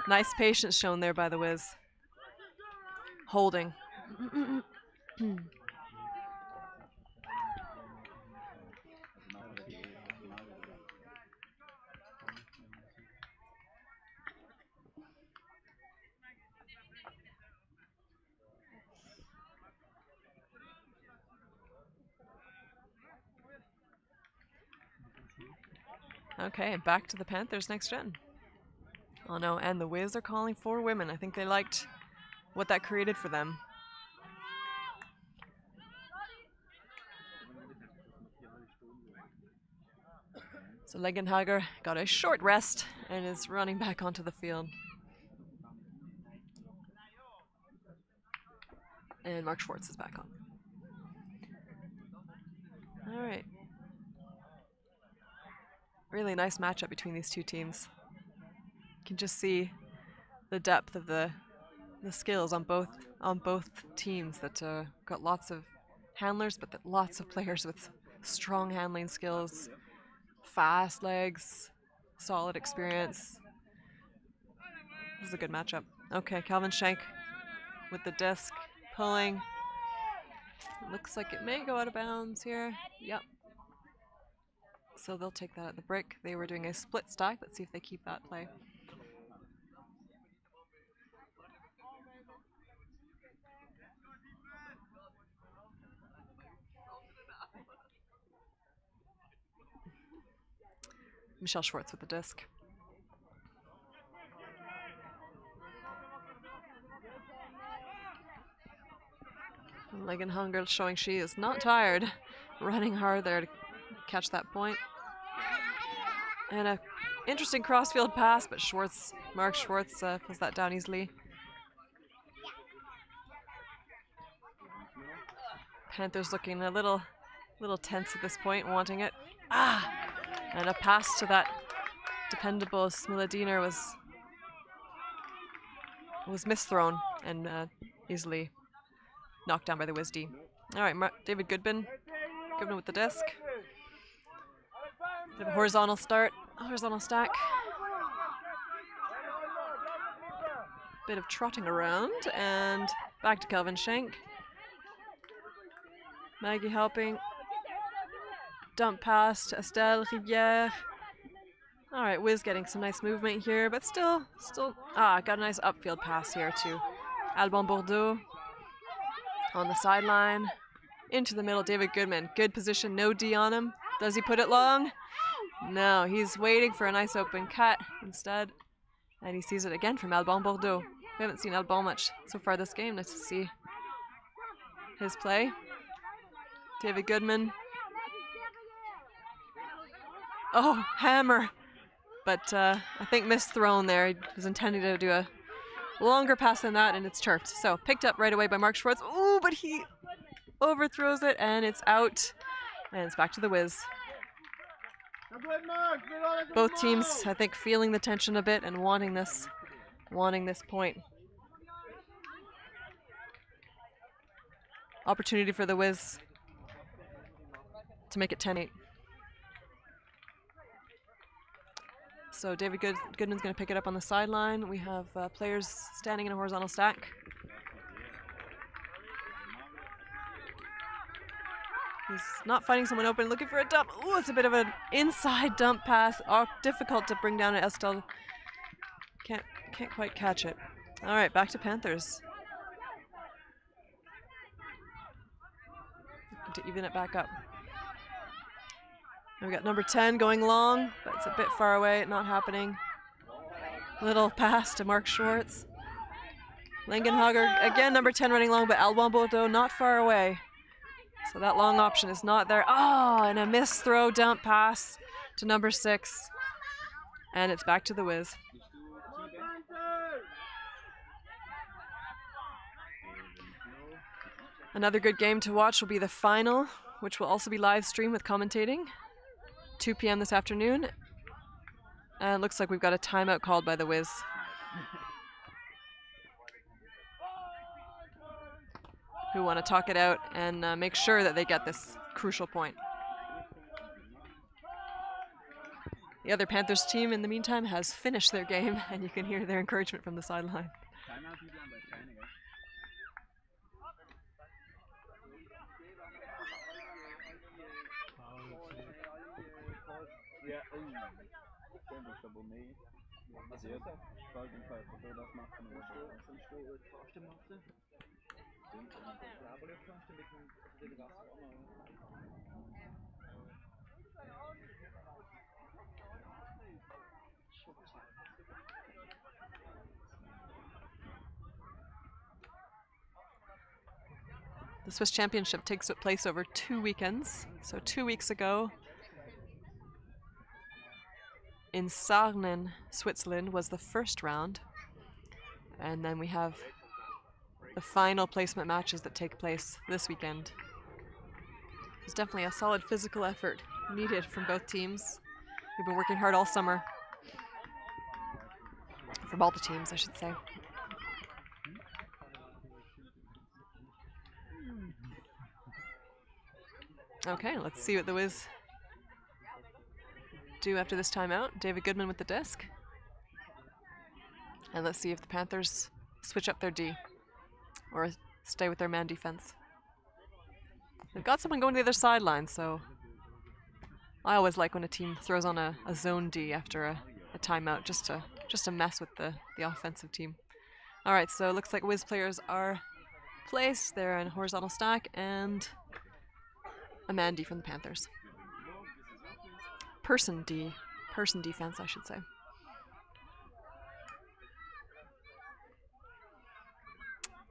Nice patience shown there by the Wiz. Holding. Okay, back to the Panthers next gen. Oh no, and the Wiz are calling for women. I think they liked what that created for them. So Langenhager got a short rest and is running back onto the field. And Mark Schwartz is back on. All right. Really nice matchup between these two teams. You can just see the depth of the skills on both teams. That got lots of handlers, but lots of players with strong handling skills, fast legs, solid experience. This is a good matchup. Okay, Calvin Schenk with the disc pulling. Looks like it may go out of bounds here. Yep. So they'll take that at the break. They were doing a split stack. Let's see if they keep that play. Michelle Schwartz with the disc. Langenhager showing she is not tired. Running hard there to catch that point. And a interesting crossfield pass, but Mark Schwartz pulls that down easily. Panthers looking a little tense at this point, wanting it. And a pass to that dependable Smiladiner was misthrown and easily knocked down by the Wiz D. All right, David Goodman with the disc. Bit of a horizontal stack. Bit of trotting around, and back to Calvin Schenk. Maggie helping. Dump pass to Estelle Rivière. All right, Wiz getting some nice movement here, but still, got a nice upfield pass here to Alban Bordeaux on the sideline. Into the middle, David Goodman. Good position, no D on him. Does he put it long? No, he's waiting for a nice open cut instead. And he sees it again from Alban Bordeaux. We haven't seen Alban much so far this game. Nice to see his play. David Goodman. Oh, hammer! But I think misthrown there. He was intending to do a longer pass than that, and it's turfed. So picked up right away by Mark Schwartz. Ooh, but he overthrows it, and it's out. And it's back to the Wiz. Both teams, I think, feeling the tension a bit and wanting this point. Opportunity for the Wiz to make it 10-8. So David Goodman's going to pick it up on the sideline. We have players standing in a horizontal stack. He's not finding someone open, looking for a dump. Ooh, it's a bit of an inside dump pass. Oh, difficult to bring down at Estelle. Can't quite catch it. All right, back to Panthers. To even it back up. And we got number 10 going long, but it's a bit far away, not happening. Little pass to Mark Schwartz. Langenhager, again number 10 running long, but Alban Bordeaux not far away. So that long option is not there. Oh, and a missed throw dump pass to number 6. And it's back to the Wiz. Another good game to watch will be the final, which will also be live streamed with commentating. 2 p.m. this afternoon. And it looks like we've got a timeout called by the Wiz. Who want to talk it out and make sure that they get this crucial point. The other Panthers team, in the meantime, has finished their game, and you can hear their encouragement from the sideline. The Swiss Championship takes place over 2 weekends. So 2 weeks ago, in Sarnen, Switzerland, was the first round. And then we have the final placement matches that take place this weekend. There's definitely a solid physical effort needed from both teams. We've been working hard all summer. From all the teams, I should say. Okay, let's see what the Wiz do after this timeout. David Goodman with the disc. And let's see if the Panthers switch up their D or stay with their man defense. They've got someone going to the other sideline, so I always like when a team throws on a zone D after a timeout just to mess with the offensive team. All right, so it looks like Wiz players are placed. They're in horizontal stack and a man D from the Panthers. Person defense, I should say.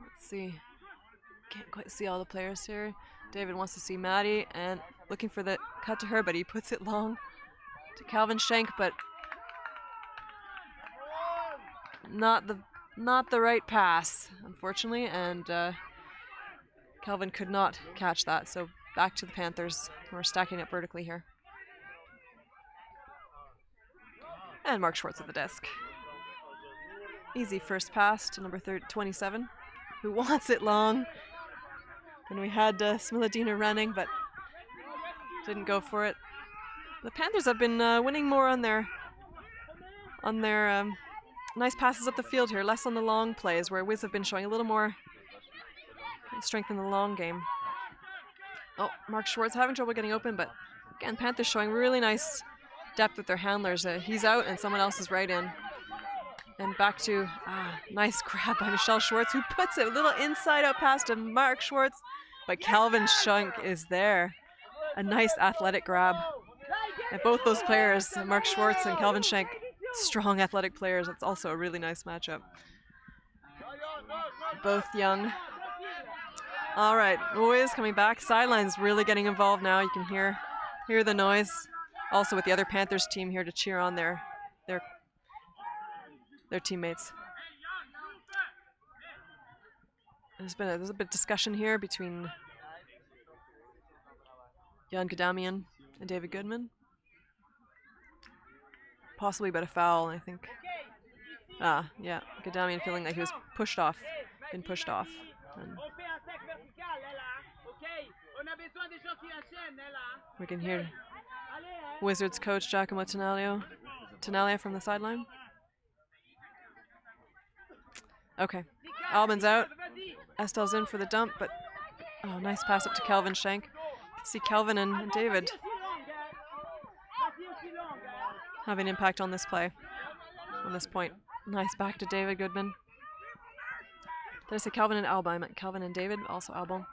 Let's see. Can't quite see all the players here. David wants to see Maddie and looking for the cut to her, but he puts it long to Calvin Schenk, but not the right pass, unfortunately, and Calvin could not catch that. So back to the Panthers, who are stacking up vertically here. And Mark Schwartz at the desk. Easy first pass to number 27, who wants it long. And we had Smiladina running, but didn't go for it. The Panthers have been winning more on their nice passes up the field here, less on the long plays, where Wiz have been showing a little more strength in the long game. Oh, Mark Schwartz having trouble getting open, but again, Panthers showing really nice depth with their handlers. He's out and someone else is right in. And back to nice grab by Michelle Schwartz, who puts it a little inside out pass to Mark Schwartz, but Calvin Schenk is there. A nice athletic grab. And both those players, Mark Schwartz and Calvin Schenk, strong athletic players. It's also a really nice matchup. Both young. All right, Wiz coming back. Sideline's really getting involved now. You can hear the noise. Also with the other Panthers team here to cheer on their teammates. There's a bit of discussion here between Jan Gadamian and David Goodman. Possibly about a foul, I think. Yeah, Gadamian feeling like he was been pushed off. And we can hear Wizards coach Giacomo Tenaglia from the sideline. Okay, Albin's out. Estell's in for the dump, but nice pass up to Kelvin Schenk. You can see Kelvin and David having impact on this play, on this point. Nice back to David Goodman. Did I say Kelvin and Alba? I meant Kelvin and David, also Alba.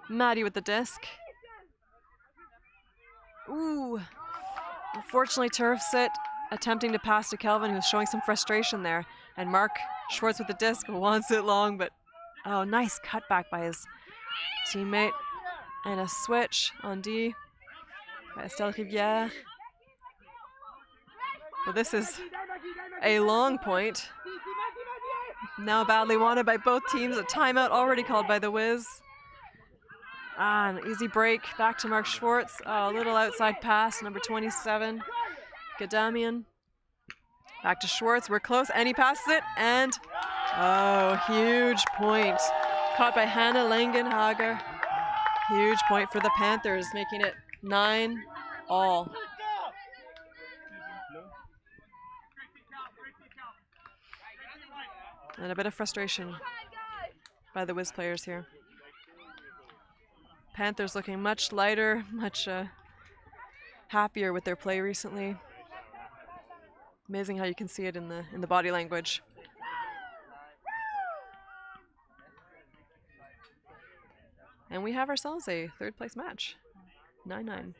Maddie with the disc. Ooh. Unfortunately, turf sit, attempting to pass to Kelvin, who's showing some frustration there. And Mark Schwartz with the disc wants it long, but nice cutback by his teammate. And a switch on D by Estelle Rivière. Well, this is a long point. Now badly wanted by both teams. A timeout already called by the Wiz. An easy break back to Mark Schwartz. A little outside pass, number 27, Gadamian. Back to Schwartz. We're close, and he passes it. And huge point. Caught by Hannah Langenhager. Huge point for the Panthers, making it 9-all. And a bit of frustration by the Wiz players here. Panthers looking much lighter, much happier with their play recently. Amazing how you can see it in the body language. And we have ourselves a third place match, 9-9.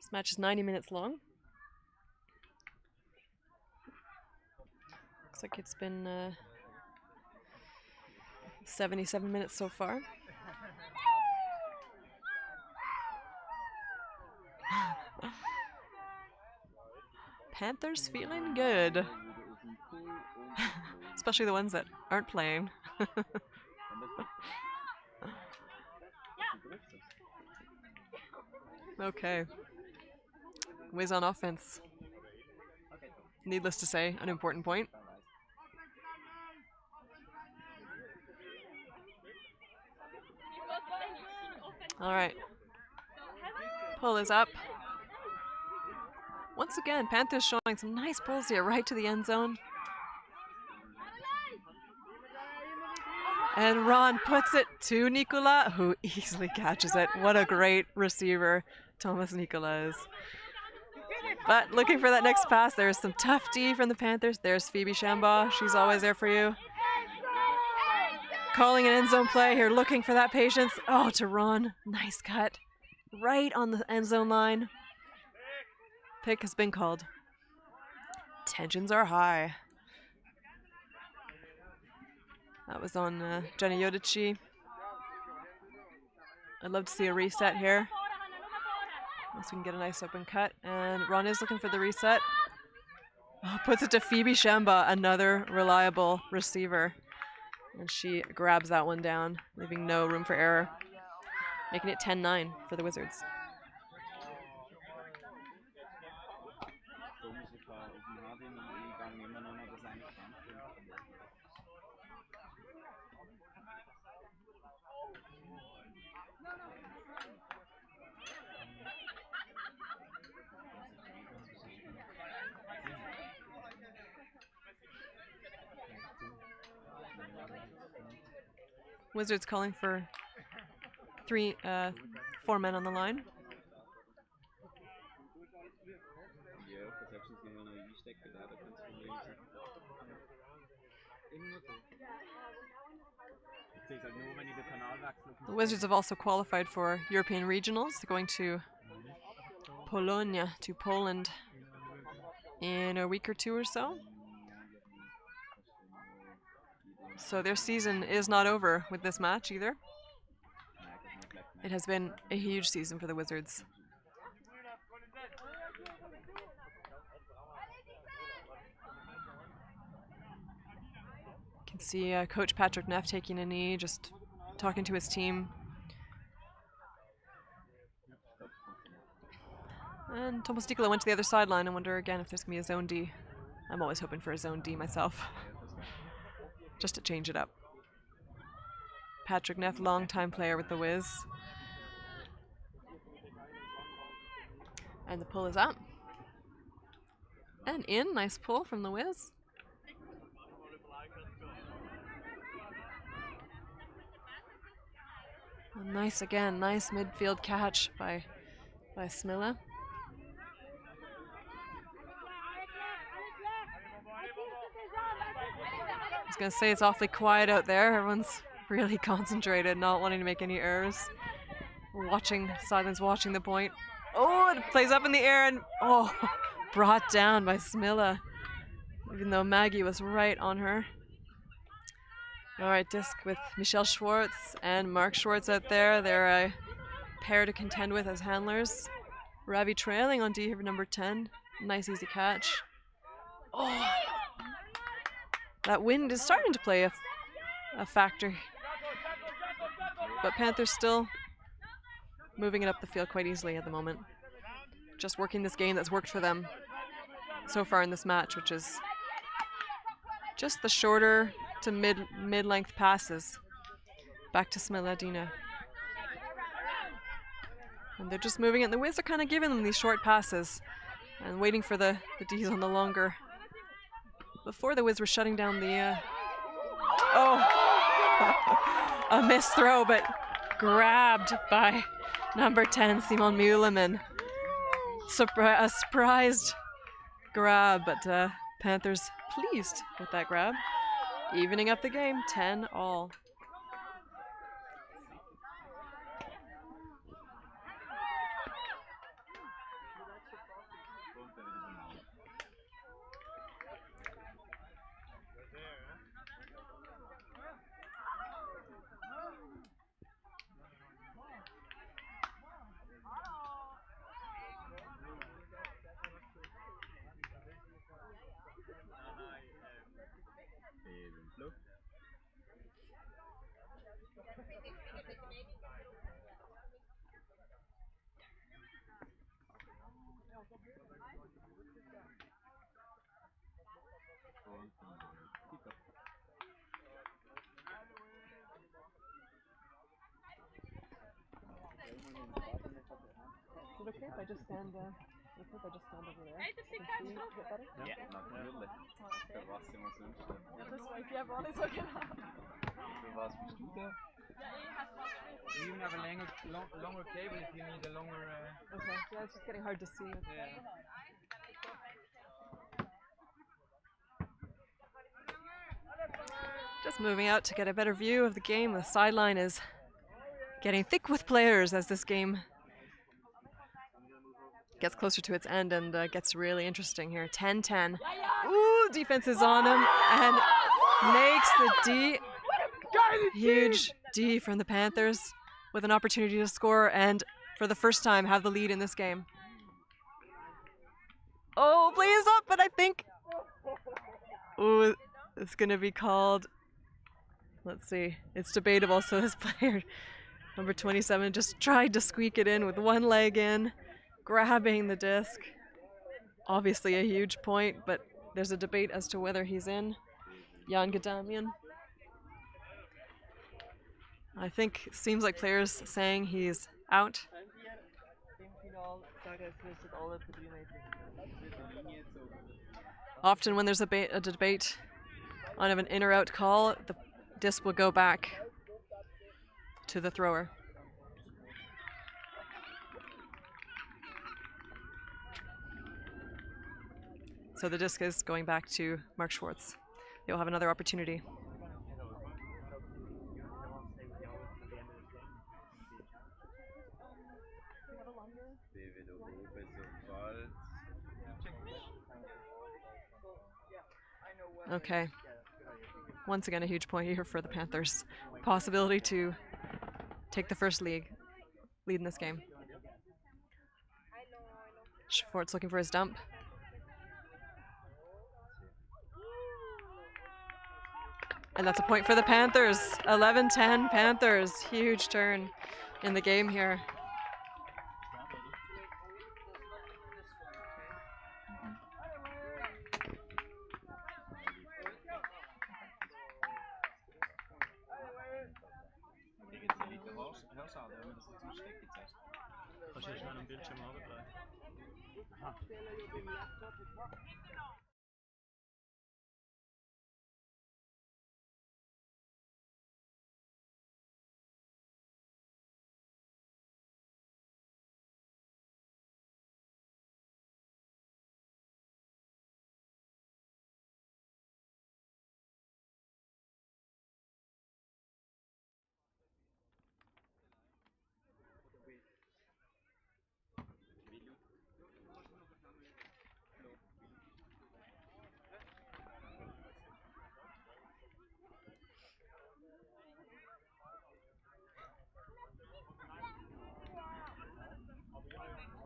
This match is 90 minutes long. Looks like it's been 77 minutes so far. Panthers feeling good. Especially the ones that aren't playing. Okay. Wiz on offense. Needless to say, an important point. All right. Pull is up. Once again, Panthers showing some nice pulls here, right to the end zone. And Ron puts it to Nicola, who easily catches it. What a great receiver Thomas Nicola is. But looking for that next pass, there's some tough D from the Panthers. There's Phoebe Shambaugh. She's always there for you. Calling an end zone play here, looking for that patience. Oh, to Ron. Nice cut. Right on the end zone line. Pick has been called. Tensions are high. That was on Jenny Yodici. I'd love to see a reset here. Unless we can get a nice open cut. And Ron is looking for the reset. Oh, puts it to Phoebe Shambaugh, another reliable receiver. And she grabs that one down, leaving no room for error. Making it 10-9 for the Wizards. Wizards calling for 4 men on the line. The Wizards have also qualified for European regionals. They're going to Polonia, to Poland, in a week or two or so. So their season is not over with this match either. It has been a huge season for the Wizards. You can see Coach Patrick Neff taking a knee, just talking to his team. And Tomas Dikala went to the other sideline. I wonder again if there's going to be a zone D. I'm always hoping for a zone D myself, just to change it up. Patrick Neff, longtime player with the Wiz. And the pull is out. And in, nice pull from the Wiz. And nice again, nice midfield catch by Smilla. I was gonna say it's awfully quiet out there. Everyone's really concentrated, not wanting to make any errors. Watching, silence watching the point. Oh, it plays up in the air and brought down by Smilla, even though Maggie was right on her. All right, disc with Michelle Schwartz and Mark Schwartz out there. They're a pair to contend with as handlers. Ravi trailing on D for number 10. Nice easy catch. Oh, that wind is starting to play a factor. But Panthers still moving it up the field quite easily at the moment. Just working this game that's worked for them so far in this match, which is just the shorter to mid-length passes back to Smiladina. And they're just moving it, and the Wiz are kind of giving them these short passes and waiting for the D's on the longer. Before the Wiz were shutting down the a missed throw, but grabbed by number 10, Simon Muleman. A surprised grab, but Panthers pleased with that grab. Evening up the game, 10-all. Is it okay if I just stand over there? Ja, natürlich. Da warst du immer so umstellen. So was bist du da? You even have a longer cable if you need a longer... Okay, yeah, it's just getting hard to see. Yeah. Just moving out to get a better view of the game. The sideline is getting thick with players as this game gets closer to its end and gets really interesting here. 10-10. Ooh, defense is on him and makes the D. Huge D from the Panthers with an opportunity to score and for the first time have the lead in this game. Oh, play is up, but I think... Ooh, it's going to be called... Let's see. It's debatable, so this player, number 27, just tried to squeak it in with one leg in, grabbing the disc. Obviously a huge point, but there's a debate as to whether he's in. Jan Gadamian. I think it seems like players saying he's out. Often when there's a debate on an in or out call, the disc will go back to the thrower. So the disc is going back to Mark Schwartz. He'll have another opportunity. Okay. Once again, a huge point here for the Panthers. Possibility to take the first lead in this game. Schwartz looking for his dump. And that's a point for the Panthers. 11-10 Panthers. Huge turn in the game here.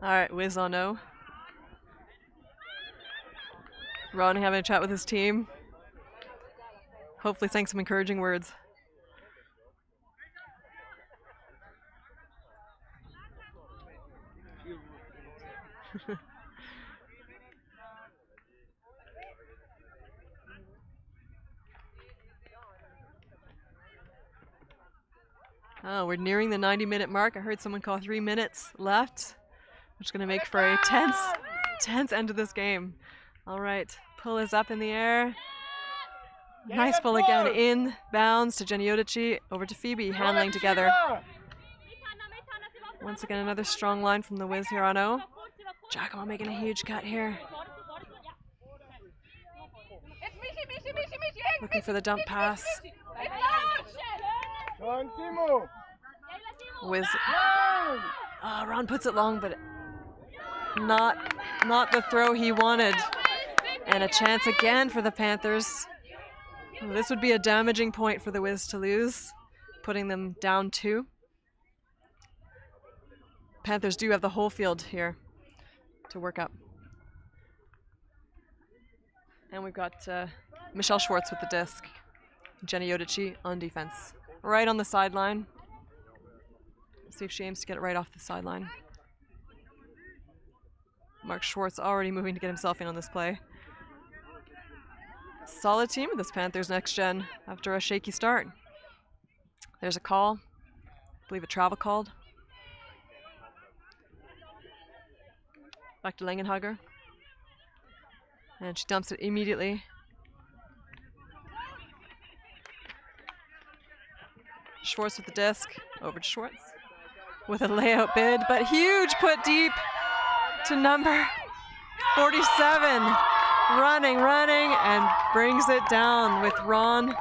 All right, Wiz on O. Ron having a chat with his team. Hopefully saying some encouraging words. Oh, we're nearing the 90-minute mark. I heard someone call 3 minutes left, which is going to make for a tense end to this game. All right, pull is up in the air. Nice pull again, in bounds to Jenny Odici, over to Phoebe, handling together. Once again, another strong line from the Wiz here on O. Giacomo making a huge cut here. Looking for the dump pass. Wiz. Oh, Ron puts it long, but not the throw he wanted. And a chance again for the Panthers. Well, this would be a damaging point for the Wiz to lose, putting them down 2. Panthers do have the whole field here to work up. And we've got Michelle Schwartz with the disc. Jenny Odici on defense. Right on the sideline. See if she aims to get it right off the sideline. Mark Schwartz already moving to get himself in on this play. Solid team of this Panthers next gen after a shaky start. There's a call. I believe a travel called. Back to Langenhager. And she dumps it immediately. Schwartz with the disc. Over to Schwartz. With a layout bid, but huge put deep to number 47. Running, and brings it down with Ron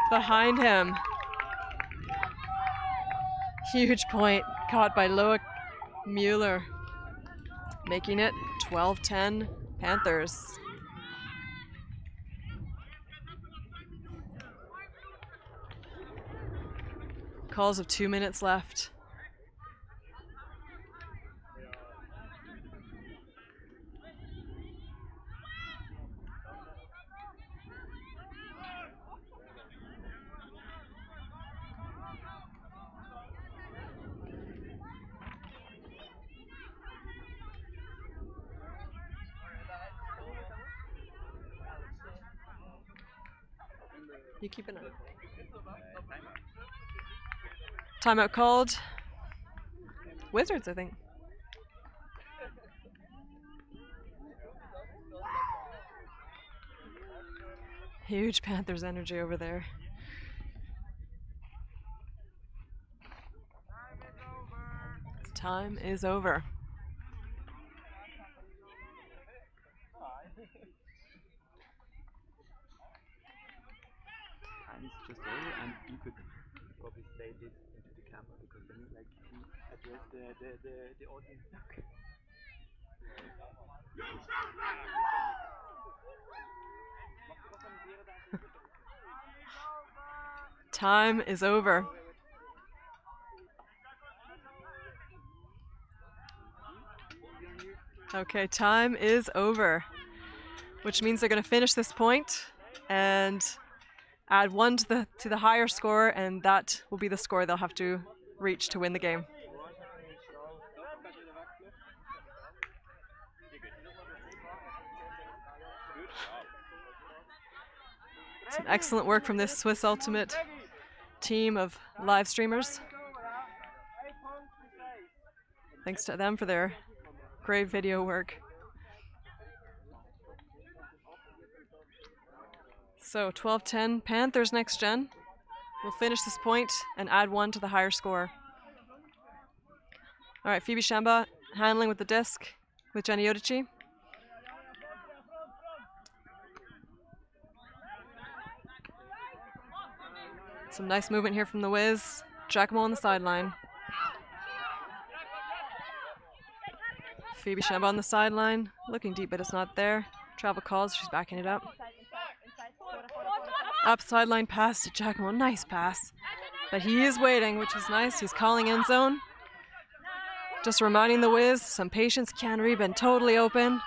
behind him. Huge point caught by Loic Mueller, making it 12-10 Panthers. Calls of 2 minutes left. You keep an eye. Timeout called. Wizards, I think. Huge Panthers energy over there. Time is over. Time is just over, and you could probably say this into the camera because then you address the audience. Time is over. Okay, time is over, which means they're going to finish this point and add 1 to the higher score, and that will be the score they'll have to reach to win the game. Some excellent work from this Swiss Ultimate team of live streamers. Thanks to them for their great video work. So 12-10, Panthers next gen will finish this point and add 1 to the higher score. All right, Phoebe Shamba handling with the disc with Jenny Odici. Some nice movement here from the Wiz. Giacomo on the sideline. Phoebe Shamba on the sideline, looking deep, but it's not there. Travel calls, she's backing it up. Up sideline pass to Giacomo, nice pass. But he is waiting, which is nice. He's calling end zone. Just reminding the Wiz, some patience. Canary been totally open.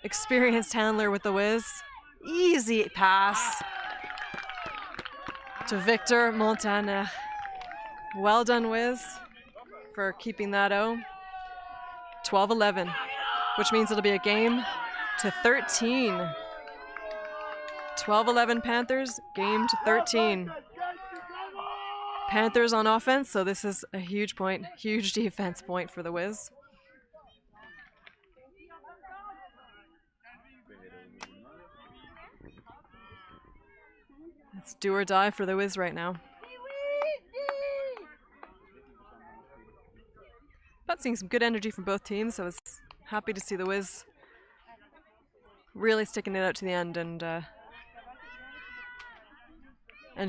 Experienced handler with the Wiz. Easy pass to Victor Montana. Well done, Wiz, for keeping that O. 12-11, which means it'll be a game to 13. 12-11 Panthers, game to 13. Panthers on offense, so this is a huge point, huge defense point for the Wiz. It's do or die for the Wiz right now. But seeing some good energy from both teams, so I was happy to see the Wiz really sticking it out to the end and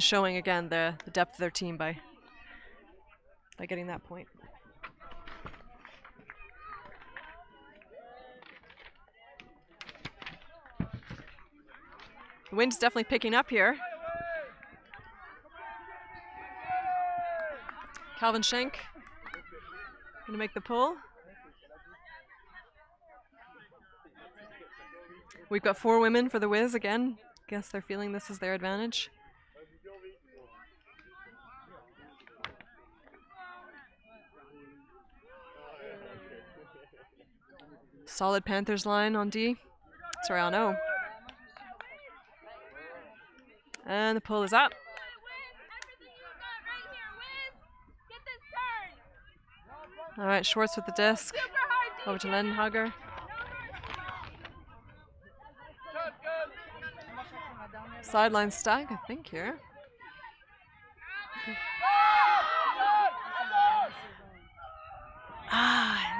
showing again the depth of their team by getting that point. The wind's definitely picking up here. Calvin Schenk gonna make the pull. We've got 4 women for the Wiz again. Guess they're feeling this is their advantage. Solid Panthers line on D. Sorry, on O. And the pull is up. All right, Schwartz with the disc. Over to Lenhager. Sideline stack, I think, here.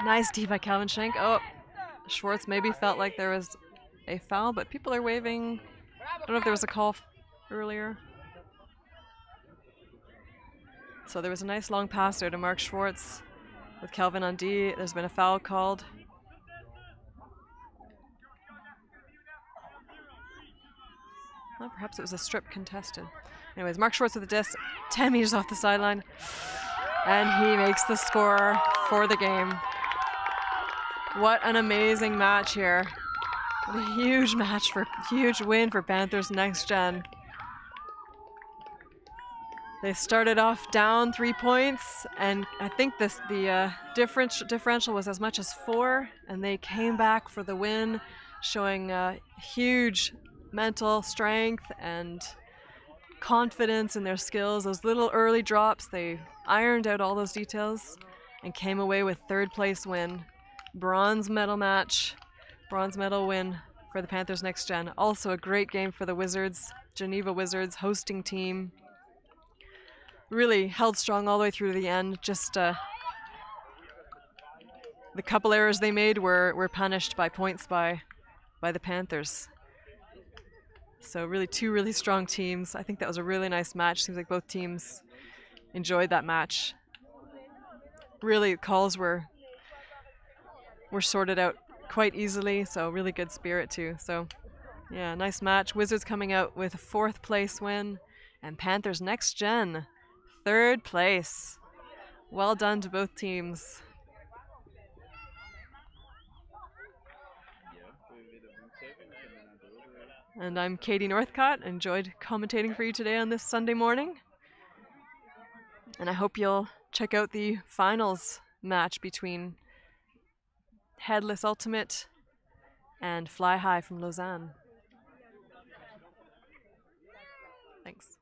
Nice D by Calvin Schenk. Oh, Schwartz maybe felt like there was a foul, but people are waving. I don't know if there was a call earlier. So there was a nice long pass there to Mark Schwartz with Calvin on D. There's been a foul called. Well, perhaps it was a strip contested. Anyways, Mark Schwartz with the disc, 10 meters off the sideline. And he makes the score for the game. What an amazing match here. What a huge match, huge win for Panthers Next Gen. They started off down 3 points, and I think the differential was as much as 4, and they came back for the win, showing huge mental strength and confidence in their skills. Those little early drops, they ironed out all those details and came away with 3rd place win. Bronze medal match, bronze medal win for the Panthers Next Gen. Also a great game for the Wizards, Geneva Wizards hosting team. Really held strong all the way through to the end. Just the couple errors they made were punished by points by the Panthers. So really 2 really strong teams. I think that was a really nice match. Seems like both teams enjoyed that match. Really, calls were sorted out quite easily, so really good spirit too. So yeah, nice match. Wizards coming out with a 4th place win And Panthers NextGen, 3rd place. Well done to both teams. And I'm Katie Northcott. Enjoyed commentating for you today on this Sunday morning. And I hope you'll check out the finals match between Headless Ultimate and Fly High from Lausanne. Thanks.